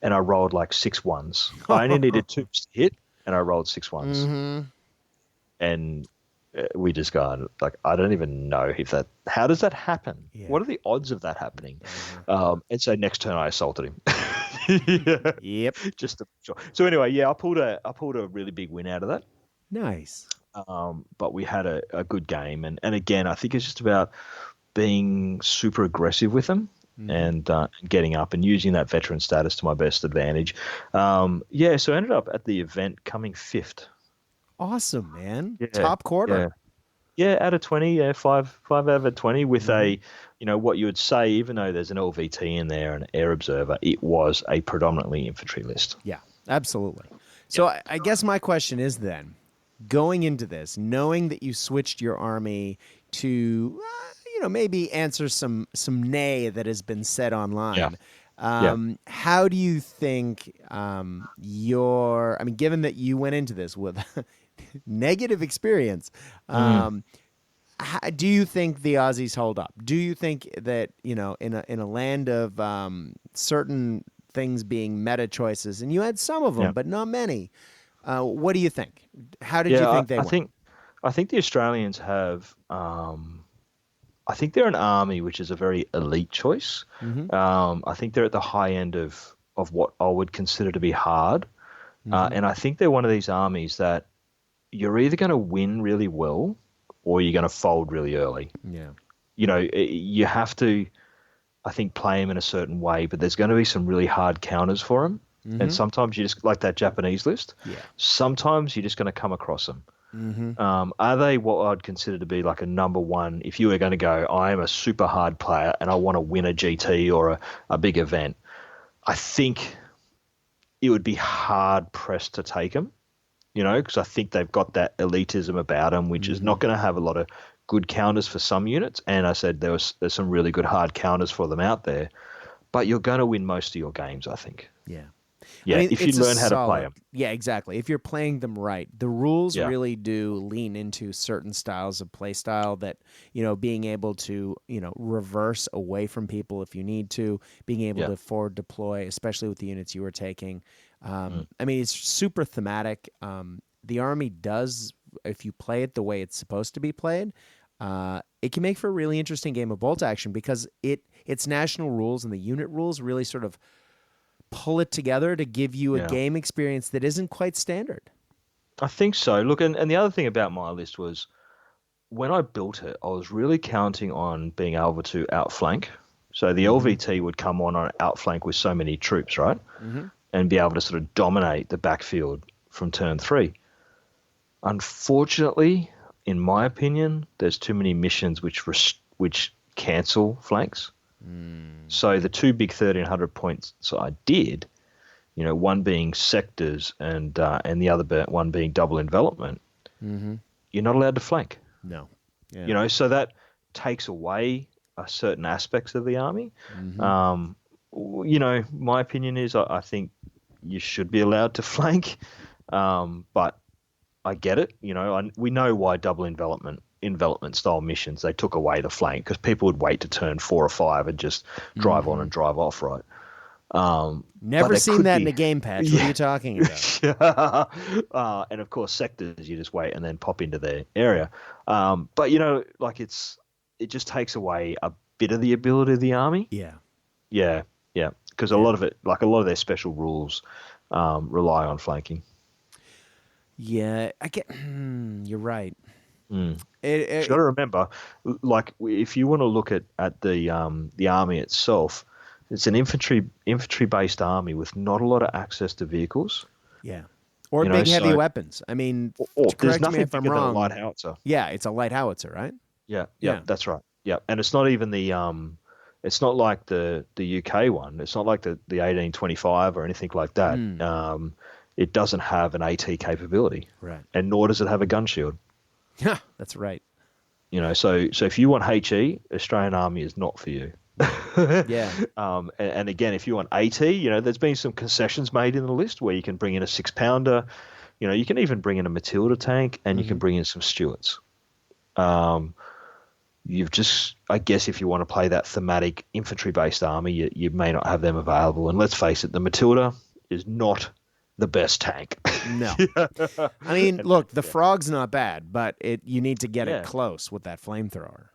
And I rolled like 6 ones. I only needed 2 to hit, and I rolled 6 ones. And we just got like, I don't even know if that. How does that happen? Yeah. What are the odds of that happening? And so next turn I assaulted him. Yeah. Yep. Just to, sure. So anyway, yeah, I pulled a really big win out of that. Nice. But we had a good game, and again, I think it's just about being super aggressive with them and getting up and using that veteran status to my best advantage. Yeah, so I ended up at the event coming 5th. Awesome, man. Yeah, top quarter. Yeah, out of 20, yeah, 5 out of 20 with a, what you would say, even though there's an LVT in there, an air observer, it was a predominantly infantry list. Yeah, absolutely. So I guess my question is then, going into this, knowing that you switched your army to, maybe answer some nay that has been said online. How do you think given that you went into this with negative experience, do you think the Aussies hold up? Do you think that, in a land of certain things being meta choices, and you had some of them, but not many, what do you think? How did you think they went? I think the Australians have... I think they're an army which is a very elite choice. I think they're at the high end of what I would consider to be hard. And I think they're one of these armies that you're either going to win really well or you're going to fold really early. Yeah. You have to, I think, play them in a certain way, but there's going to be some really hard counters for them. And sometimes you just, like that Japanese list, sometimes you're just going to come across them. Are they what I'd consider to be like a number one? If you were going to go, I am a super hard player and I want to win a GT or a big event, I think it would be hard pressed to take them, because I think they've got that elitism about them, which is not going to have a lot of good counters for some units. And I said there's some really good hard counters for them out there, but you're going to win most of your games, I think. Yeah. Yeah, if you learn how to play them. Yeah, exactly. If you're playing them right, the rules really do lean into certain styles of play style that, being able to, reverse away from people if you need to, being able to forward deploy, especially with the units you were taking. It's super thematic. The Army does, if you play it the way it's supposed to be played, it can make for a really interesting game of Bolt Action because its national rules and the unit rules really sort of pull it together to give you a game experience that isn't quite standard. I think so. Look, and the other thing about my list was when I built it, I was really counting on being able to outflank. So the LVT would come on an outflank with so many troops, right? And be able to sort of dominate the backfield from turn 3. Unfortunately, in my opinion, there's too many missions which cancel flanks. So the 2 big 1,300 points I did, one being sectors and the other one being double envelopment, you're not allowed to flank. No. Yeah. So that takes away certain aspects of the army. My opinion is I think you should be allowed to flank, but I get it. We know why double envelopment style missions, they took away the flank because people would wait to turn 4 or 5 and just drive on and drive off, right? Never seen that in a game patch. What are you talking about? And of course, sectors, you just wait and then pop into their area. But it just takes away a bit of the ability of the army. Yeah. Because a lot of it, like a lot of their special rules, rely on flanking. Yeah, you're right. You got to remember, like if you want to look at the army itself, it's an infantry based army with not a lot of access to vehicles. Yeah, or big heavy weapons. There's nothing if I'm bigger wrong. than a light howitzer. Yeah, it's a light howitzer, right? Yeah, that's right. Yeah, and it's not even it's not like the UK one. It's not like the 1825 or anything like that. It doesn't have an AT capability, right? And nor does it have a gun shield. Yeah, that's right. So if you want HE, Australian Army is not for you. Yeah. And again, if you want AT, there's been some concessions made in the list where you can bring in a 6-pounder. You can even bring in a Matilda tank, and you can bring in some Stuarts. I guess if you want to play that thematic infantry-based army, you may not have them available. And let's face it, the Matilda is not the best tank. No. I mean, look, the Frog's not bad, but you need to get it close with that flamethrower.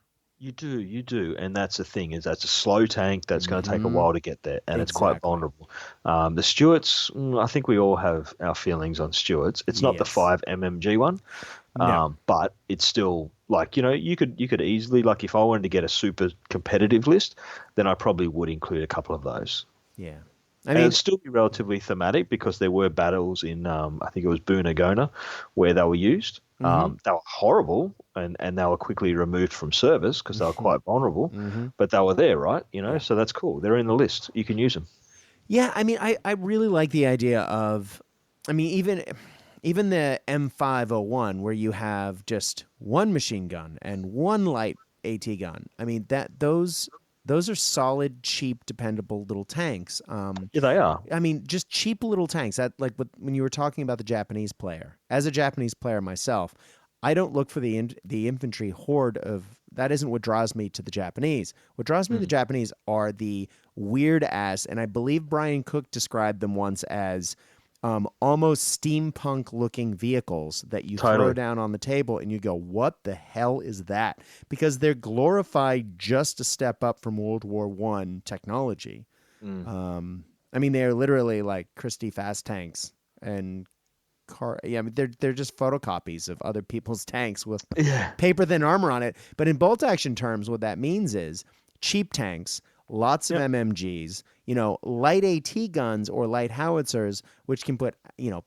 You do. And that's the thing, is that's a slow tank that's going to take a while to get there, and it's quite vulnerable. The Stuarts, I think we all have our feelings on Stuarts. It's not the 5 mmg one, but it's still like, you could easily, like if I wanted to get a super competitive list, then I probably would include a couple of those. Yeah. And it'd still be relatively thematic because there were battles in, I think it was Boonagona, where they were used. They were horrible, and they were quickly removed from service because they were quite vulnerable. But they were there, right? So that's cool. They're in the list. You can use them. Yeah, I mean, I really like the idea of, I mean, even the M501, where you have just one machine gun and one light AT gun. I mean, those are solid, cheap, dependable little tanks. Yeah, they are. I mean, just cheap little tanks. That, like when you were talking about the Japanese player. As a Japanese player myself, I don't look for the infantry horde of. That isn't what draws me to the Japanese. What draws me to the Japanese are the weird ass, and I believe Brian Cook described them once as almost steampunk looking vehicles that you throw down on the table and you go, what the hell is that? Because they're glorified just a step up from World War I technology. I mean, they're literally like Christie fast tanks and I mean, they're just photocopies of other people's tanks with paper thin armor on it. But in bolt action terms, what that means is cheap tanks, lots of MMGs, light AT guns or light howitzers, which can put,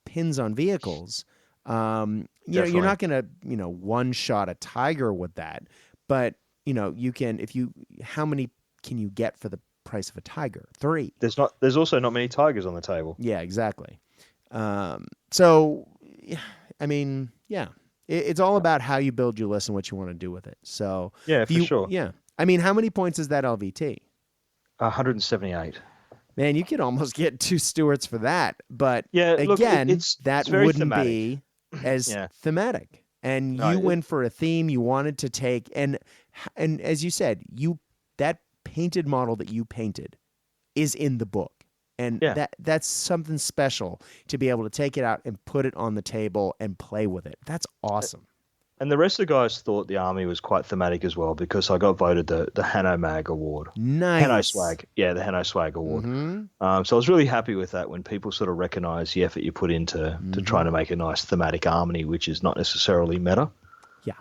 pins on vehicles. You're not going to, one-shot a Tiger with that. But, you can, how many can you get for the price of a Tiger? 3. There's also not many Tigers on the table. Yeah, exactly. So, I mean, it's all about how you build your list and what you want to do with it. So, for sure. Yeah. I mean, how many points is that LVT? 178. Man, you could almost get 2 Stuarts for that. But that wouldn't thematic. be as thematic. And you went for a theme you wanted to take. And as you said, that painted model that you painted is in the book. And that's something special to be able to take it out and put it on the table and play with it. That's awesome. And the rest of the guys thought the army was quite thematic as well, because I got voted the Hanno Mag Award. Nice. Hanno Swag. Yeah, the Hanno Swag Award. So I was really happy with that when people sort of recognize the effort you put into trying to make a nice thematic army, which is not necessarily meta. Yeah.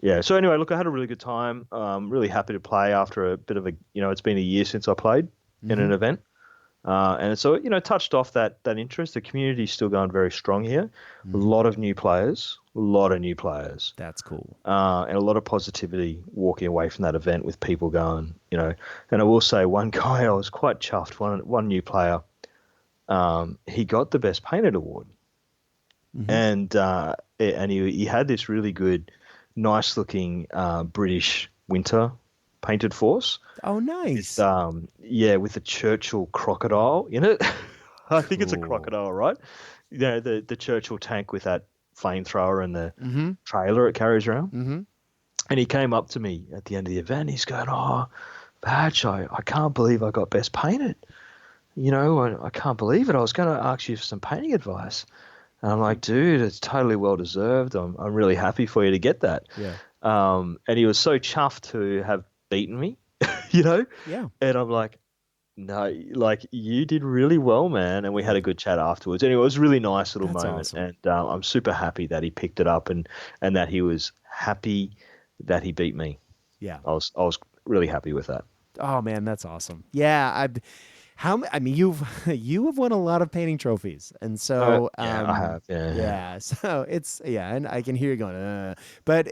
Yeah. So anyway, look, I had a really good time. Really happy to play after a bit of a, it's been a year since I played in an event. And so, touched off that interest. The community's still going very strong here. A lot of new players. That's cool. And a lot of positivity walking away from that event with people going, and I will say one guy I was quite chuffed, one new player, he got the Best Painted Award. And he had this really good, nice looking British winter painted force. Oh, nice. With the Churchill crocodile in it. I think it's a crocodile, right? The Churchill tank with that flamethrower and the trailer it carries around. And he came up to me at the end of the event. He's going, "Oh, Badge, I can't believe I got Best Painted. I can't believe it. I was going to ask you for some painting advice." And I'm like, "Dude, it's totally well deserved. I'm really happy for you to get that." Yeah. And he was so chuffed to have beaten me, Yeah. And I'm like, "No, like you did really well, man." And we had a good chat afterwards. Anyway, it was a really nice little moment. Awesome. And I'm super happy that he picked it up and that he was happy that he beat me. Yeah. I was really happy with that. Oh man, that's awesome. Yeah. You have won a lot of painting trophies, and so I have. Yeah. So and I can hear you going, but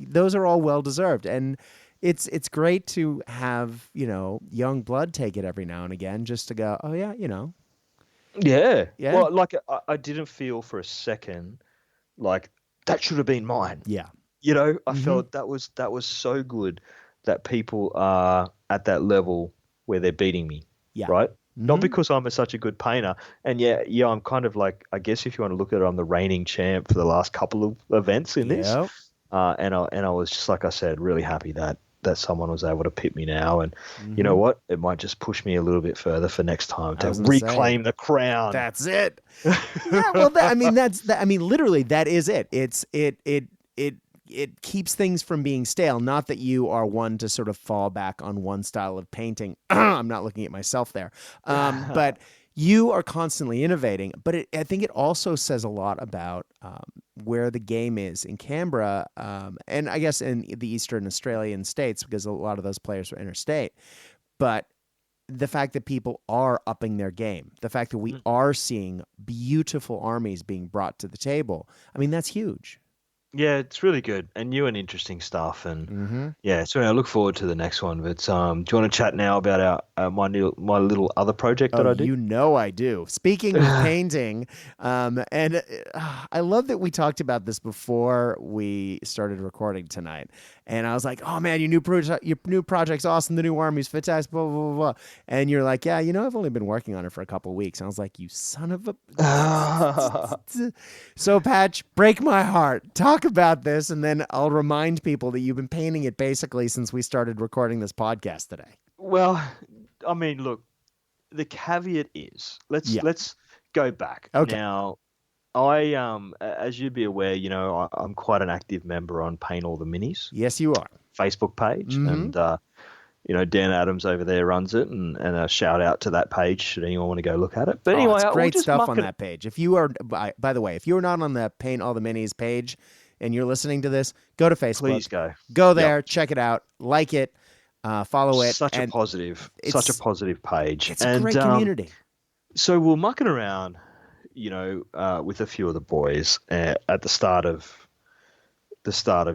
those are all well deserved, and it's great to have young blood take it every now and again, just to go, oh yeah, Yeah. Well, like I didn't feel for a second like that should have been mine. Yeah. You know, I Mm-hmm. felt that was so good that people are at that level where they're beating me, Yeah. right? Not Mm-hmm. because I'm such a good painter. And yeah, I'm kind of like, I guess if you want to look at it, I'm the reigning champ for the last couple of events in this. Yep. And I was just, like I said, really happy that someone was able to pit me now. And you know Mm-hmm. what? It might just push me a little bit further for next time I to was gonna say reclaim the crown. that's it. Yeah. Well, that's that. I mean, literally, that is it. It keeps things from being stale. Not that you are one to sort of fall back on one style of painting. I'm not looking at myself there, but you are constantly innovating. But I think it also says a lot about where the game is in Canberra, and I guess in the Eastern Australian states, because a lot of those players are interstate. But the fact that people are upping their game, the fact that we are seeing beautiful armies being brought to the table, I mean, that's huge. Yeah, it's really good and new and interesting stuff. And Mm-hmm. yeah, so I look forward to the next one. But do you want to chat now about my little other project Oh, that I did? you know I do. Speaking of painting, and I love that we talked about this before we started recording tonight. And I was like, "Oh man, your new project's awesome. The new army's fantastic." Blah blah blah blah. And you're like, "Yeah, I've only been working on it for a couple of weeks." And I was like, "You son of a." So, Patch, break my heart. Talk about this, and then I'll remind people that you've been painting it basically since we started recording this podcast today. Well, I mean, look, the caveat is Yeah. let's go back Okay. now. I as you'd be aware, I'm quite an active member on Paint All the Minis Yes, you are. Facebook page, Mm-hmm. and Dan Adams over there runs it, and a shout out to that page should anyone want to go look at it. But Oh, anyway, it's we'll great just stuff muck on it. that page. If you are, by the way, if you're not on the Paint All the Minis page and you're listening to this, go to Facebook, Please go. go Yep. there, check it out, like it, follow it, Such a and positive page. it's a And great community. so we're mucking around, with a few of the boys at the start of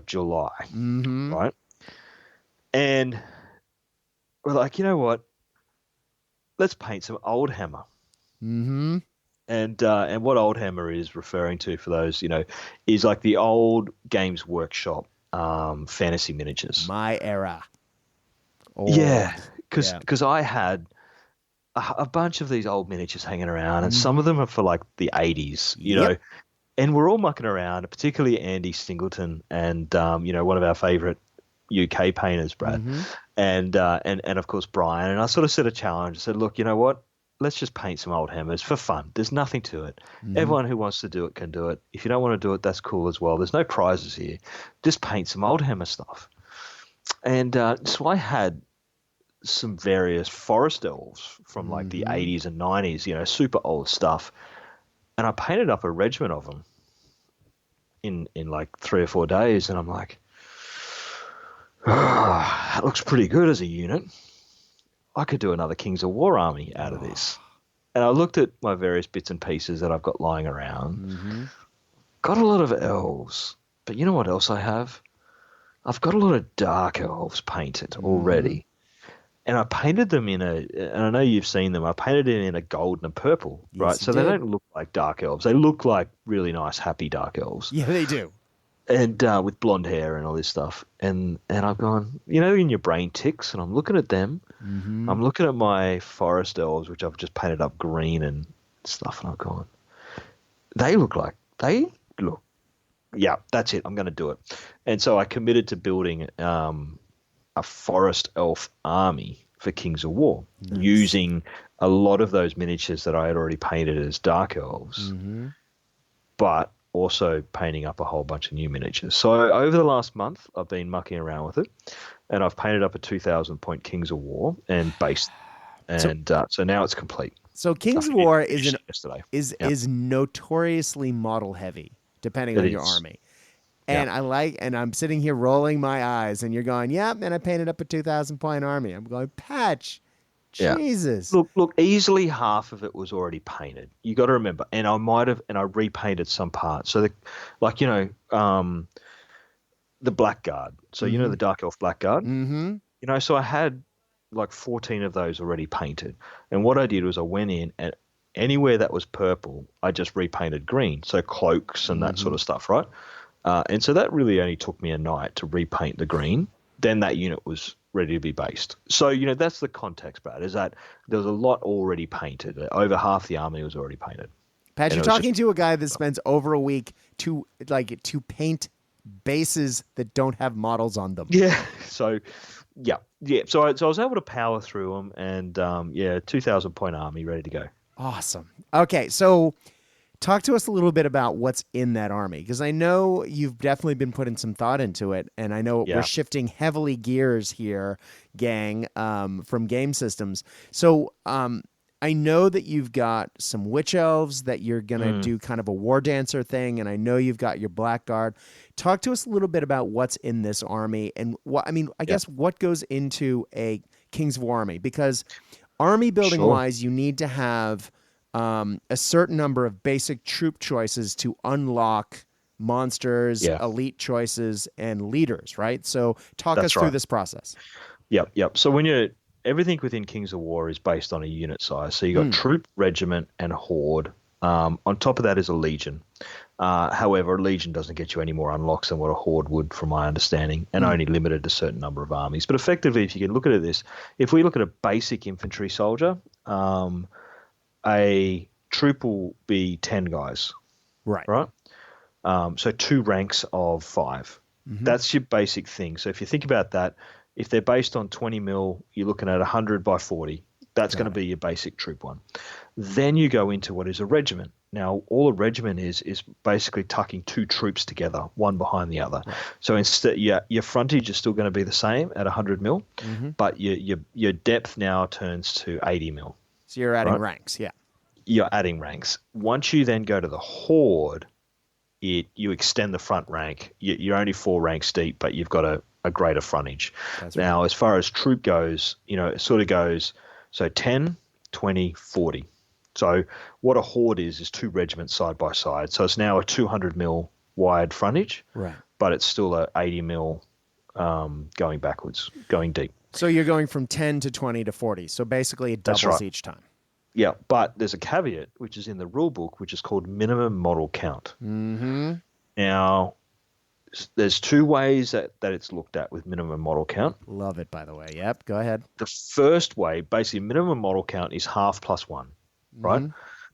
July, Mm-hmm. right? And we're like, you know what? Let's paint some Old Hammer. Mm-hmm. And what Old Hammer is referring to for those, is like the old Games Workshop fantasy miniatures. My era. Old. Yeah, Yeah. because I had a bunch of these old miniatures hanging around, and some of them are for like the 80s, Yep. and we're all mucking around, particularly Andy Singleton and one of our favorite UK painters, Brad, Mm-hmm. and of course Brian. And I sort of set a challenge. I said, look, you know what? Let's just paint some old hammers for fun. There's nothing to it. Mm-hmm. Everyone who wants to do it can do it. If you don't want to do it, that's cool as well. There's no prizes here. Just paint some old hammer stuff. And so I had some various forest elves from like the 80s and 90s, super old stuff. And I painted up a regiment of them in like 3 or 4 days. And I'm like, that looks pretty good as a unit. I could do another Kings of War army out of this. And I looked at my various bits and pieces that I've got lying around. Mm-hmm. Got a lot of elves. But you know what else I have? I've got a lot of dark elves painted already. And I painted them and I know you've seen them, I painted it in a gold and a purple, Yes, right? you So they did. don't look like dark elves. They look like really nice, happy dark elves. Yeah, they do. And with blonde hair and all this stuff. And I've gone, in your brain ticks, and I'm looking at them. Mm-hmm. I'm looking at my forest elves, which I've just painted up green and stuff, and I've gone, they look, yeah, that's it. I'm going to do it. And so I committed to building a forest elf army for Kings of War, using a lot of those miniatures that I had already painted as dark elves, but also painting up a whole bunch of new miniatures. So over the last month, I've been mucking around with it, and I've painted up a 2,000 point Kings of War and base, and so now it's complete. So Kings of War is Yep. notoriously model heavy, depending on your is. army. And and I'm sitting here rolling my eyes, and you're going, "Yep," and I painted up a 2,000 point army. I'm going, Patch, Yeah. Jesus. Look, easily half of it was already painted. You got to remember, and I repainted some parts. So the Blackguard. So the Dark Elf Blackguard. Mm-hmm. So I had like 14 of those already painted, and what I did was I went in and anywhere that was purple, I just repainted green. So cloaks and that sort of stuff, right? And so that really only took me a night to repaint the green. Then that unit was ready to be based. So, that's the context, Brad, is that there was a lot already painted. Over half the army was already painted. Pat, you're talking to a guy that spends over a week to paint bases that don't have models on them. Yeah. So, yeah. So I was able to power through them, and 2,000-point army ready to go. Awesome. Okay, so talk to us a little bit about what's in that army, because I know you've definitely been putting some thought into it, and I know we're shifting heavily gears here, gang, from game systems. So I know that you've got some witch elves that you're going to do kind of a war dancer thing, and I know you've got your blackguard. Talk to us a little bit about what's in this army, and I guess what goes into a Kings of War army, because army building wise, you need to have a certain number of basic troop choices to unlock monsters, elite choices, and leaders, right? So talk us through this process. Yep. So everything within Kings of War is based on a unit size. So you got troop, regiment, and horde. On top of that is a legion. However, a legion doesn't get you any more unlocks than what a horde would, from my understanding, and only limited to a certain number of armies. But effectively, if you can look at this, if we look at a basic infantry soldier, a troop will be 10 guys. Right? So 2 ranks of 5. That's your basic thing. So if you think about that, if they're based on 20 mil, you're looking at 100 by 40. That's going to be your basic troop one. Then you go into what is a regiment. Now, all a regiment is basically tucking 2 troops together, one behind the other. Right. So instead, your frontage is still going to be the same at 100 mil, but your depth now turns to 80 mil. So you're adding ranks, You're adding ranks. Once you then go to the horde, you extend the front rank. You're only 4 ranks deep, but you've got a greater frontage. Now, as far as troop goes, it sort of goes, so 10, 20, 40. So what a horde is 2 regiments side by side. So it's now a 200 mil wide frontage, but it's still a 80 mil going backwards, going deep. So you're going from 10 to 20 to 40. So basically it doubles each time. Yeah, but there's a caveat, which is in the rule book, which is called minimum model count. Now, there's 2 ways that it's looked at with minimum model count. Love it, by the way. Yep, go ahead. The first way, basically, minimum model count is half plus 1, right?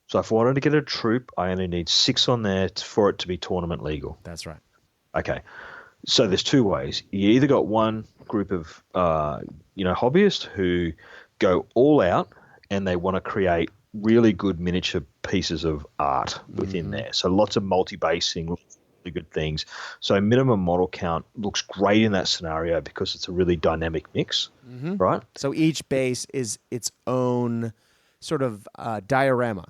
So if I wanted to get a troop, I only need 6 on there for it to be tournament legal. That's right. Okay. So there's 2 ways. You either got one group of hobbyists who go all out and they want to create really good miniature pieces of art within there. So lots of multi-basing, really good things. So minimum model count looks great in that scenario because it's a really dynamic mix, right? So each base is its own sort of diorama.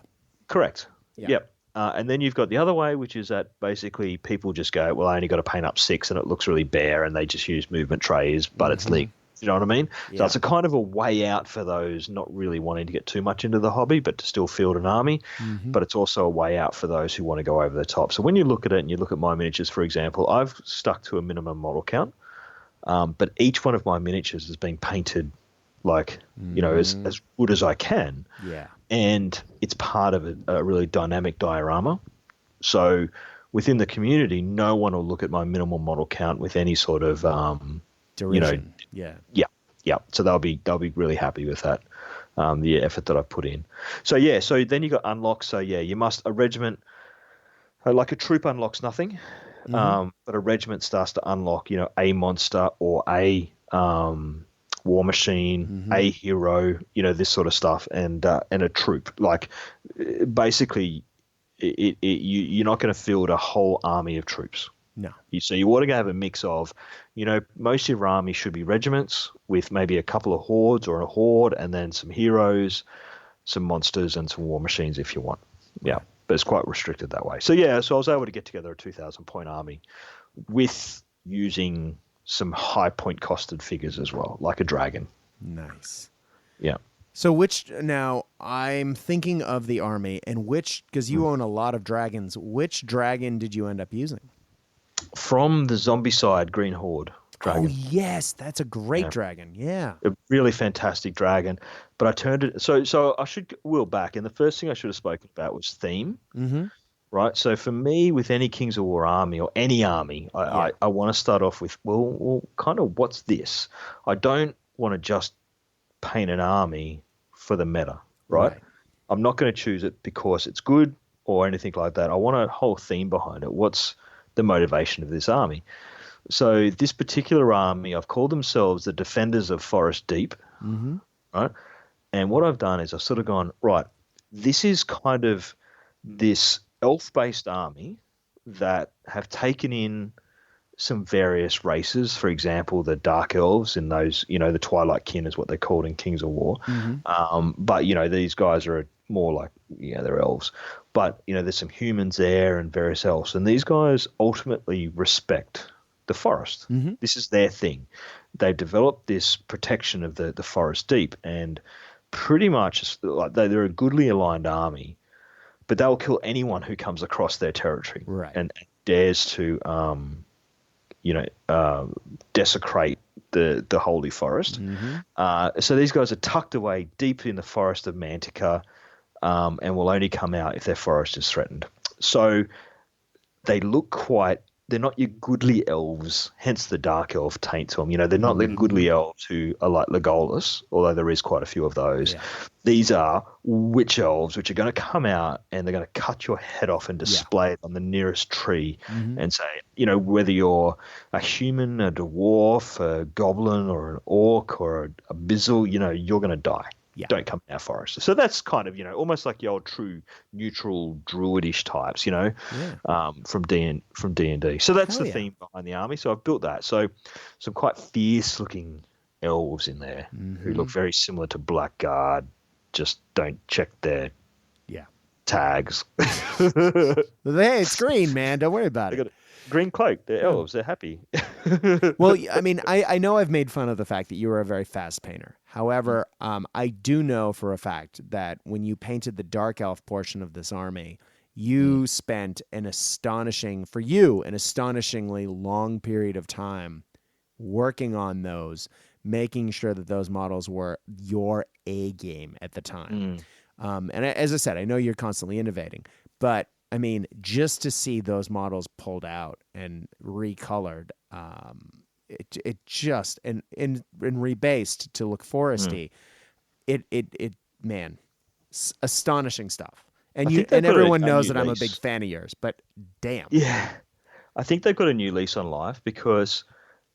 Correct. Yep. And then you've got the other way, which is that basically people just go, well, I only got to paint up 6 and it looks really bare, and they just use movement trays, but it's legal. You know what I mean? Yeah. So it's a kind of a way out for those not really wanting to get too much into the hobby, but to still field an army. But it's also a way out for those who want to go over the top. So when you look at it and you look at my miniatures, for example, I've stuck to a minimum model count, but each one of my miniatures has been painted as good as I can. Yeah. And it's part of a really dynamic diorama. So within the community, no one will look at my minimal model count with any sort of derision. Yeah. So they'll be really happy with that, the effort that I've put in. So then you got unlocks. So you must, a regiment, like a troop unlocks nothing, but a regiment starts to unlock, a monster or a war machine, a hero, this sort of stuff, and a troop. Like basically, you're not going to field a whole army of troops. No. So you want to have a mix of, most of your army should be regiments with maybe a couple of hordes or a horde, and then some heroes, some monsters, and some war machines if you want. Yeah, but it's quite restricted that way. So so I was able to get together a 2,000-point army with using some high point costed figures as well, like a dragon. Nice. Yeah. So now I'm thinking of the army, and because you own a lot of dragons, which dragon did you end up using? From the zombie side, Green Horde dragon. Oh, yes. That's a great dragon. Yeah. A really fantastic dragon. But I turned it... So I should wheel back. And the first thing I should have spoken about was theme. right? So for me, with any Kings of War army or any army, I want to start off with, well, kind of what's this? I don't want to just paint an army for the meta, right? I'm not going to choose it because it's good or anything like that. I want a whole theme behind it. What's the motivation of this army? So this particular army, I've called themselves the Defenders of Forest Deep, right? And what I've done is I've sort of gone, right, this is kind of this elf-based army that have taken in some various races. For example, the Dark Elves in those, the Twilight Kin is what they're called in Kings of War. But, these guys are more like, they're elves. But, there's some humans there and various elves. And these guys ultimately respect the forest. This is their thing. They've developed this protection of the forest deep, and pretty much like they're a goodly aligned army, but they'll kill anyone who comes across their territory and dares to desecrate the holy forest. So these guys are tucked away deep in the forest of Mantica, and will only come out if their forest is threatened. So they look they're not your goodly elves, hence the dark elf taint to them. They're not the goodly elves who are like Legolas, although there is quite a few of those. These are witch elves, which are going to come out and they're going to cut your head off and display it on the nearest tree and say, whether you're a human, a dwarf, a goblin, or an orc, or a bizzle, you're going to die. Don't come in our forest. So that's kind of, almost like the old true neutral druidish types, from D&D. So that's the theme behind the army. So I've built that. So some quite fierce looking elves in there who look very similar to Blackguard. Just don't check their tags. Hey, it's green, man. Don't worry about it. Green cloak. They're elves. They're happy. Well, I mean, I know I've made fun of the fact that you were a very fast painter. However, I do know for a fact that when you painted the dark elf portion of this army, you spent an astonishingly long period of time working on those, making sure that those models were your A game at the time. And as I said, I know you're constantly innovating, but I mean, just to see those models pulled out and recolored, it just and rebased to look foresty, it man, astonishing stuff. And everyone knows that I'm a big fan of yours, but damn. Yeah. I think they've got a new lease on life because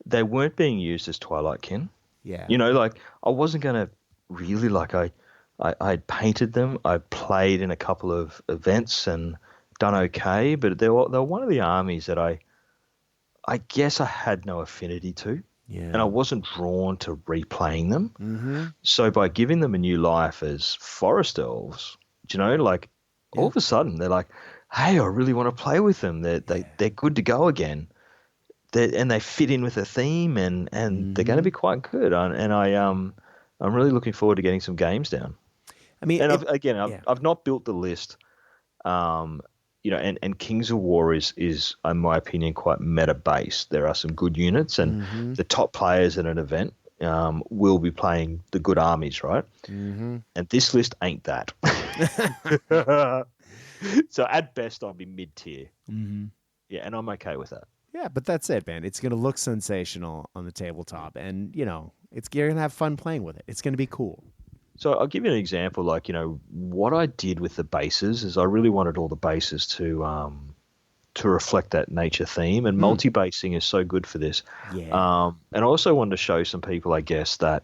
they weren't being used as Twilight Kin. Yeah. I wasn't going to really I'd painted them. I played in a couple of events and done okay, but they were one of the armies that I guess I had no affinity to. Yeah. And I wasn't drawn to replaying them. So by giving them a new life as forest elves, all of a sudden they're like, hey, I really want to play with them. They're good to go again. And they fit in with the theme and they're going to be quite good. And I'm really looking forward to getting some games down. I mean, I've not built the list. And Kings of War is, in my opinion, quite meta-based. There are some good units, and the top players at an event will be playing the good armies, right? And this list ain't that. So at best, I'll be mid-tier. Yeah, and I'm okay with that. Yeah, but that's it, man. It's going to look sensational on the tabletop, and, you're going to have fun playing with it. It's going to be cool. So I'll give you an example. What I did with the bases is I really wanted all the bases to reflect that nature theme, and multi-basing is so good for this. Yeah. And I also wanted to show some people, I guess, that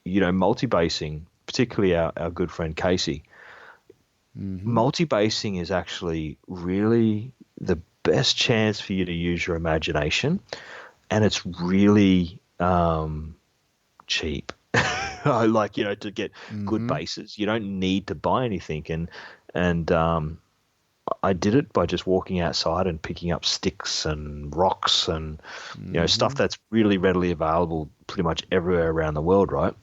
multi-basing, particularly our good friend Casey, multi-basing is actually really the best chance for you to use your imagination, and it's really cheap. I like, to get good bases. You don't need to buy anything. And I did it by just walking outside and picking up sticks and rocks and, stuff that's really readily available pretty much everywhere around the world, right?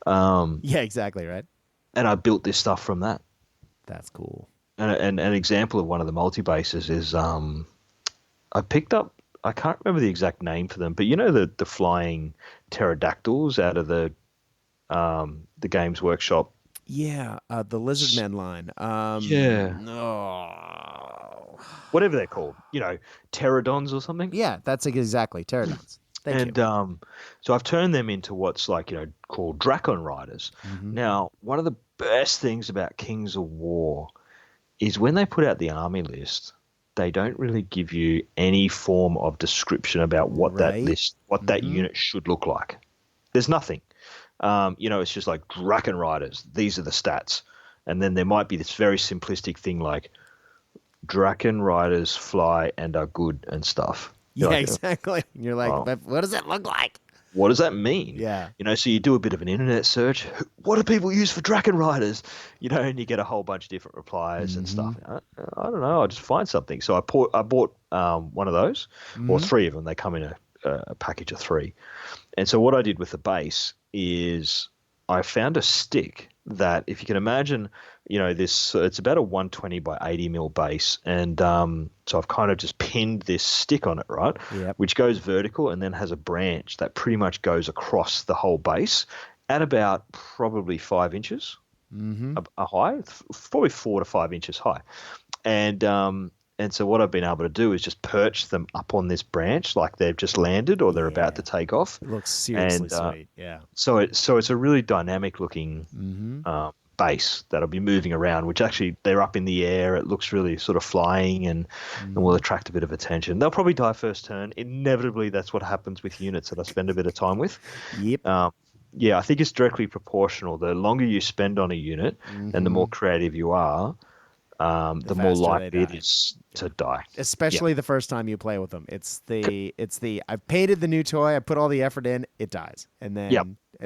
Yeah, exactly, right. And I built this stuff from that. That's cool. And an example of one of the multi-bases is I picked up, I can't remember the exact name for them, but the flying pterodactyls out of the Games Workshop. Yeah, the Lizardmen line. Yeah. whatever they're called, pterodons or something. Yeah, that's exactly pterodons. Thank you. you. So I've turned them into what's called Drakon Riders. Mm-hmm. Now, one of the best things about Kings of War is when they put out the army list, they don't really give you any form of description about what that unit should look like. There's nothing. It's just like Drakon Riders. These are the stats. And then there might be this very simplistic thing like Drakon Riders fly and are good and stuff. Exactly. And you're like, but what does it look like? What does that mean? Yeah. So you do a bit of an internet search. What do people use for Drakon Riders? And you get a whole bunch of different replies and stuff. I don't know. I just find something. So I bought one of those, or 3 of them. They come in a package of 3. And so what I did with the base is I found a stick that, if you can imagine, this it's about a 120 by 80 mil base, and so I've kind of just pinned this stick on it, right? Yep. Which goes vertical and then has a branch that pretty much goes across the whole base at about probably 5 inches a high, probably 4 to 5 inches high, and so what I've been able to do is just perch them up on this branch like they've just landed or they're about to take off. It looks seriously sweet, yeah. So it's a really dynamic looking base that'll be moving around, which actually they're up in the air. It looks really sort of flying and will attract a bit of attention. They'll probably die first turn. Inevitably, that's what happens with units that I spend a bit of time with. Yep. Yeah, I think it's directly proportional. The longer you spend on a unit and the more creative you are, the more likely it is to die. Especially the first time you play with them. It's the I've painted the new toy, I put all the effort in, it dies. And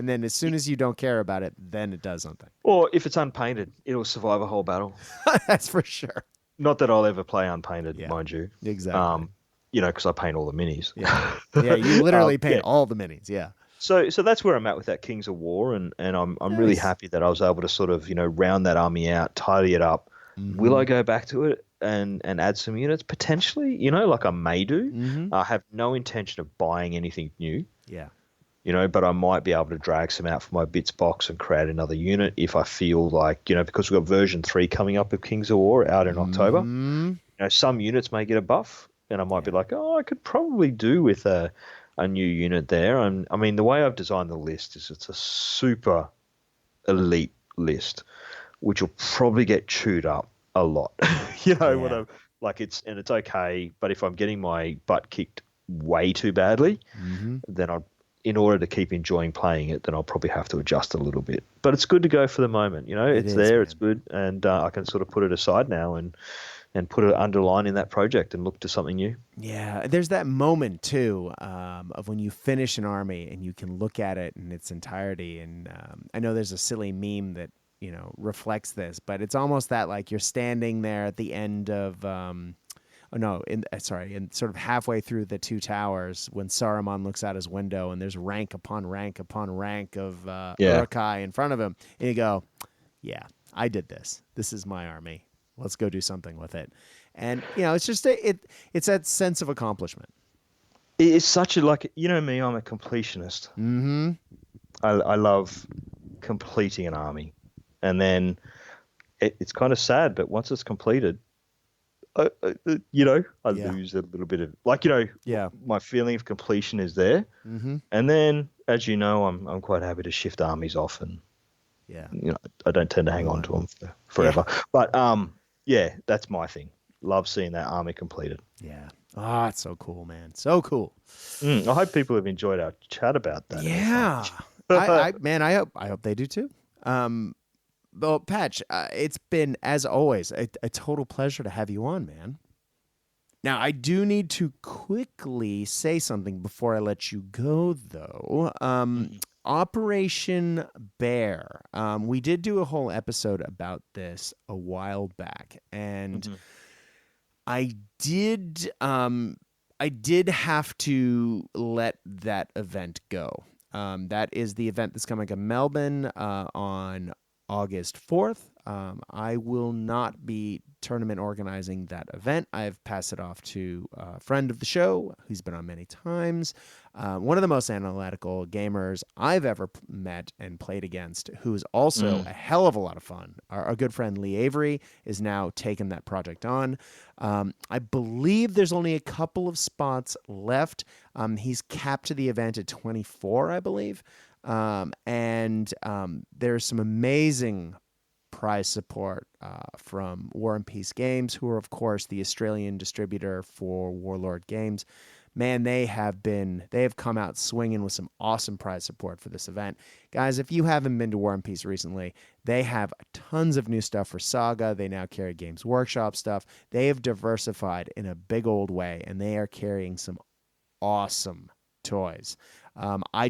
then as soon as you don't care about it, then it does something. Or if it's unpainted, it'll survive a whole battle. That's for sure. Not that I'll ever play unpainted, mind you. Exactly. Because I paint all the minis. Yeah, you literally paint all the minis, yeah. So that's where I'm at with that Kings of War, and I'm really happy that I was able to sort of, round that army out, tidy it up. Will I go back to it and add some units? Potentially, like I may do. I have no intention of buying anything new. Yeah. But I might be able to drag some out for my bits box and create another unit if I feel like, because we've got version 3 coming up of Kings of War out in October. Some units may get a buff, and I might be like, I could probably do with a new unit there. And I mean, the way I've designed the list is it's a super elite list, which will probably get chewed up a lot. What I'm like, it's okay, but if I'm getting my butt kicked way too badly, then in order to keep enjoying playing it, then I'll probably have to adjust a little bit. But it's good to go for the moment. It's there, it's good, and I can sort of put it aside now and put an underline in that project and look to something new. Yeah, there's that moment too of when you finish an army and you can look at it in its entirety. And I know there's a silly meme that reflects this, but it's almost that like you're standing there at the end of in sort of halfway through the 2 towers when Saruman looks out his window and there's rank upon rank upon rank of Uruk-hai in front of him, and you go, yeah, I did this. This is my army. Let's go do something with it. And it's just it's that sense of accomplishment. It's such a me, I'm a completionist. I love completing an army. And then it's kind of sad, but once it's completed, I lose a little bit of my feeling of completion is there. And then, as you know, I'm quite happy to shift armies off, and I don't tend to hang on to them forever. But that's my thing. Love seeing that army completed. Yeah. Oh, it's so cool, man. So cool. I hope people have enjoyed our chat about that. Yeah. I hope they do too. Well, Patch, it's been, as always, a total pleasure to have you on, man. Now, I do need to quickly say something before I let you go, though. Operation Bear. We did do a whole episode about this a while back, and I did have to let that event go. That is the event that's coming to Melbourne on August 4th. I will not be tournament organizing that event. I've passed it off to a friend of the show who's been on many times. One of the most analytical gamers I've ever met and played against, who's also a hell of a lot of fun. Our good friend Lee Avery is now taking that project on. I believe there's only a couple of spots left. He's capped to the event at 24, I believe. And there's some amazing prize support from War and Peace Games, who are, of course, the Australian distributor for Warlord Games. Man, they have come out swinging with some awesome prize support for this event. Guys, if you haven't been to War and Peace recently, they have tons of new stuff for Saga. They now carry Games Workshop stuff. They have diversified in a big old way, and they are carrying some awesome toys. I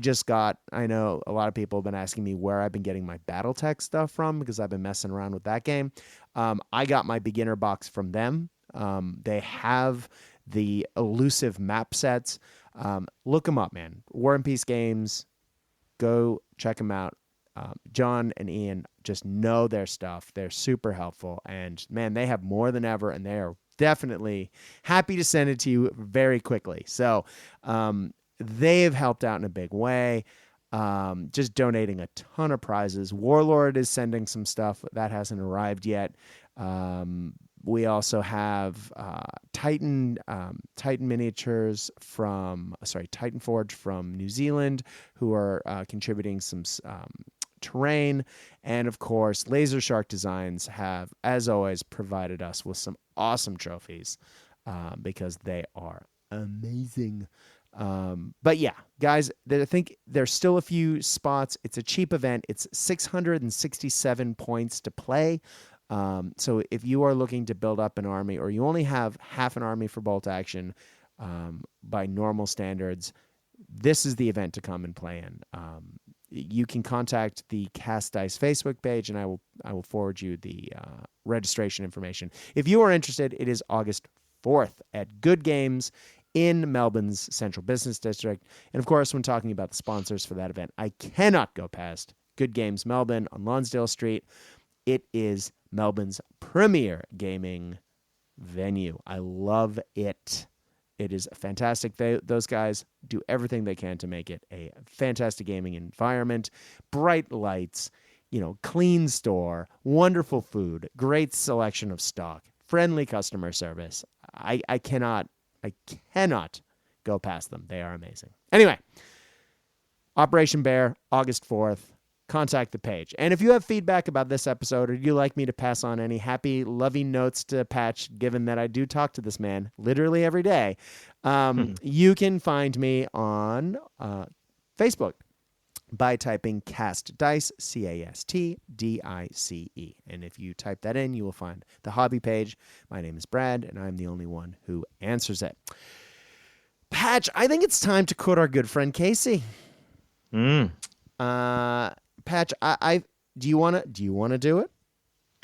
know a lot of people have been asking me where I've been getting my Battletech stuff from, because I've been messing around with that game. I got my beginner box from them. They have the elusive map sets. Look them up, man. War and Peace Games. Go check them out. John and Ian just know their stuff. They're super helpful. And, man, they have more than ever, and they are definitely happy to send it to you very quickly. So they have helped out in a big way. Just donating a ton of prizes. Warlord is sending some stuff that hasn't arrived yet. We also have Titan Miniatures Titan Forge from New Zealand, who are contributing some terrain. And of course, Laser Shark Designs have, as always, provided us with some awesome trophies because they are amazing. But yeah, guys, I think there's still a few spots. It's a cheap event. It's 667 points to play. So if you are looking to build up an army, or you only have half an army for Bolt Action by normal standards, this is the event to come and play in. You can contact the Cast Dice Facebook page, and I will forward you the registration information. If you are interested, it is August 4th at Good Games in Melbourne's Central Business District. And of course, when talking about the sponsors for that event, I cannot go past Good Games Melbourne on Lonsdale Street. It is Melbourne's premier gaming venue. I love it. It is fantastic. Those guys do everything they can to make it a fantastic gaming environment. Bright lights, clean store, wonderful food, great selection of stock, friendly customer service. I cannot go past them. They are amazing. Anyway, Operation Bear, August 4th. Contact the page. And if you have feedback about this episode, or you'd like me to pass on any happy, loving notes to Patch, given that I do talk to this man literally every day, you can find me on Facebook by typing Cast Dice, CASTDICE. And if you type that in, you will find the hobby page. My name is Brad, and I'm the only one who answers it. Patch, I think it's time to quote our good friend Casey. Patch, do you want to do it?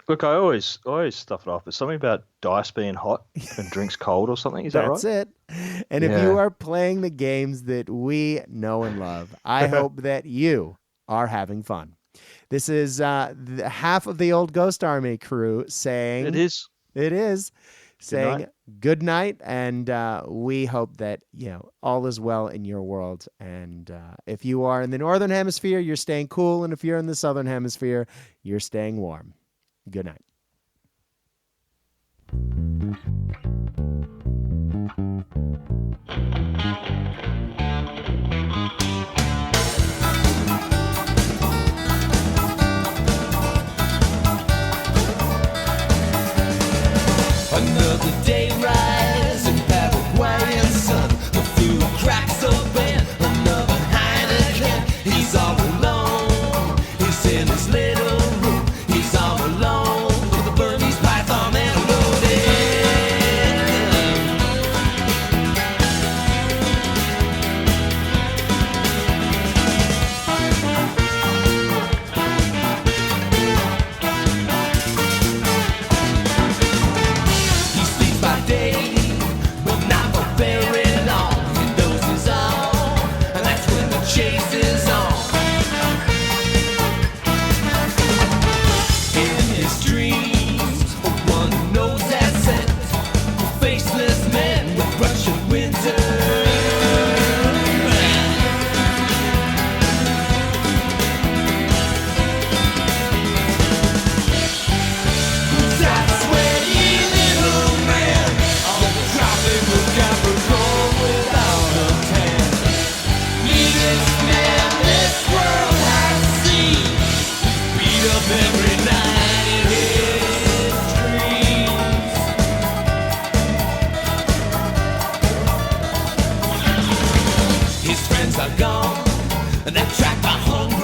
Look, I always stuff it off. But something about dice being hot and drinks cold or something. Is that right? That's it. And if you are playing the games that we know and love, I hope that you are having fun. This is half of the old Ghost Army crew saying... It is. Saying good night, and we hope that all is well in your world. And if you are in the Northern Hemisphere, you're staying cool, and if you're in the Southern Hemisphere, you're staying warm. Good night. Another day rise in Paraguayan sun. The food cracks open. Another Heineken. He's all alone. He's in his little room. He's all alone with a Burmese python and a loaded. and they track my hungry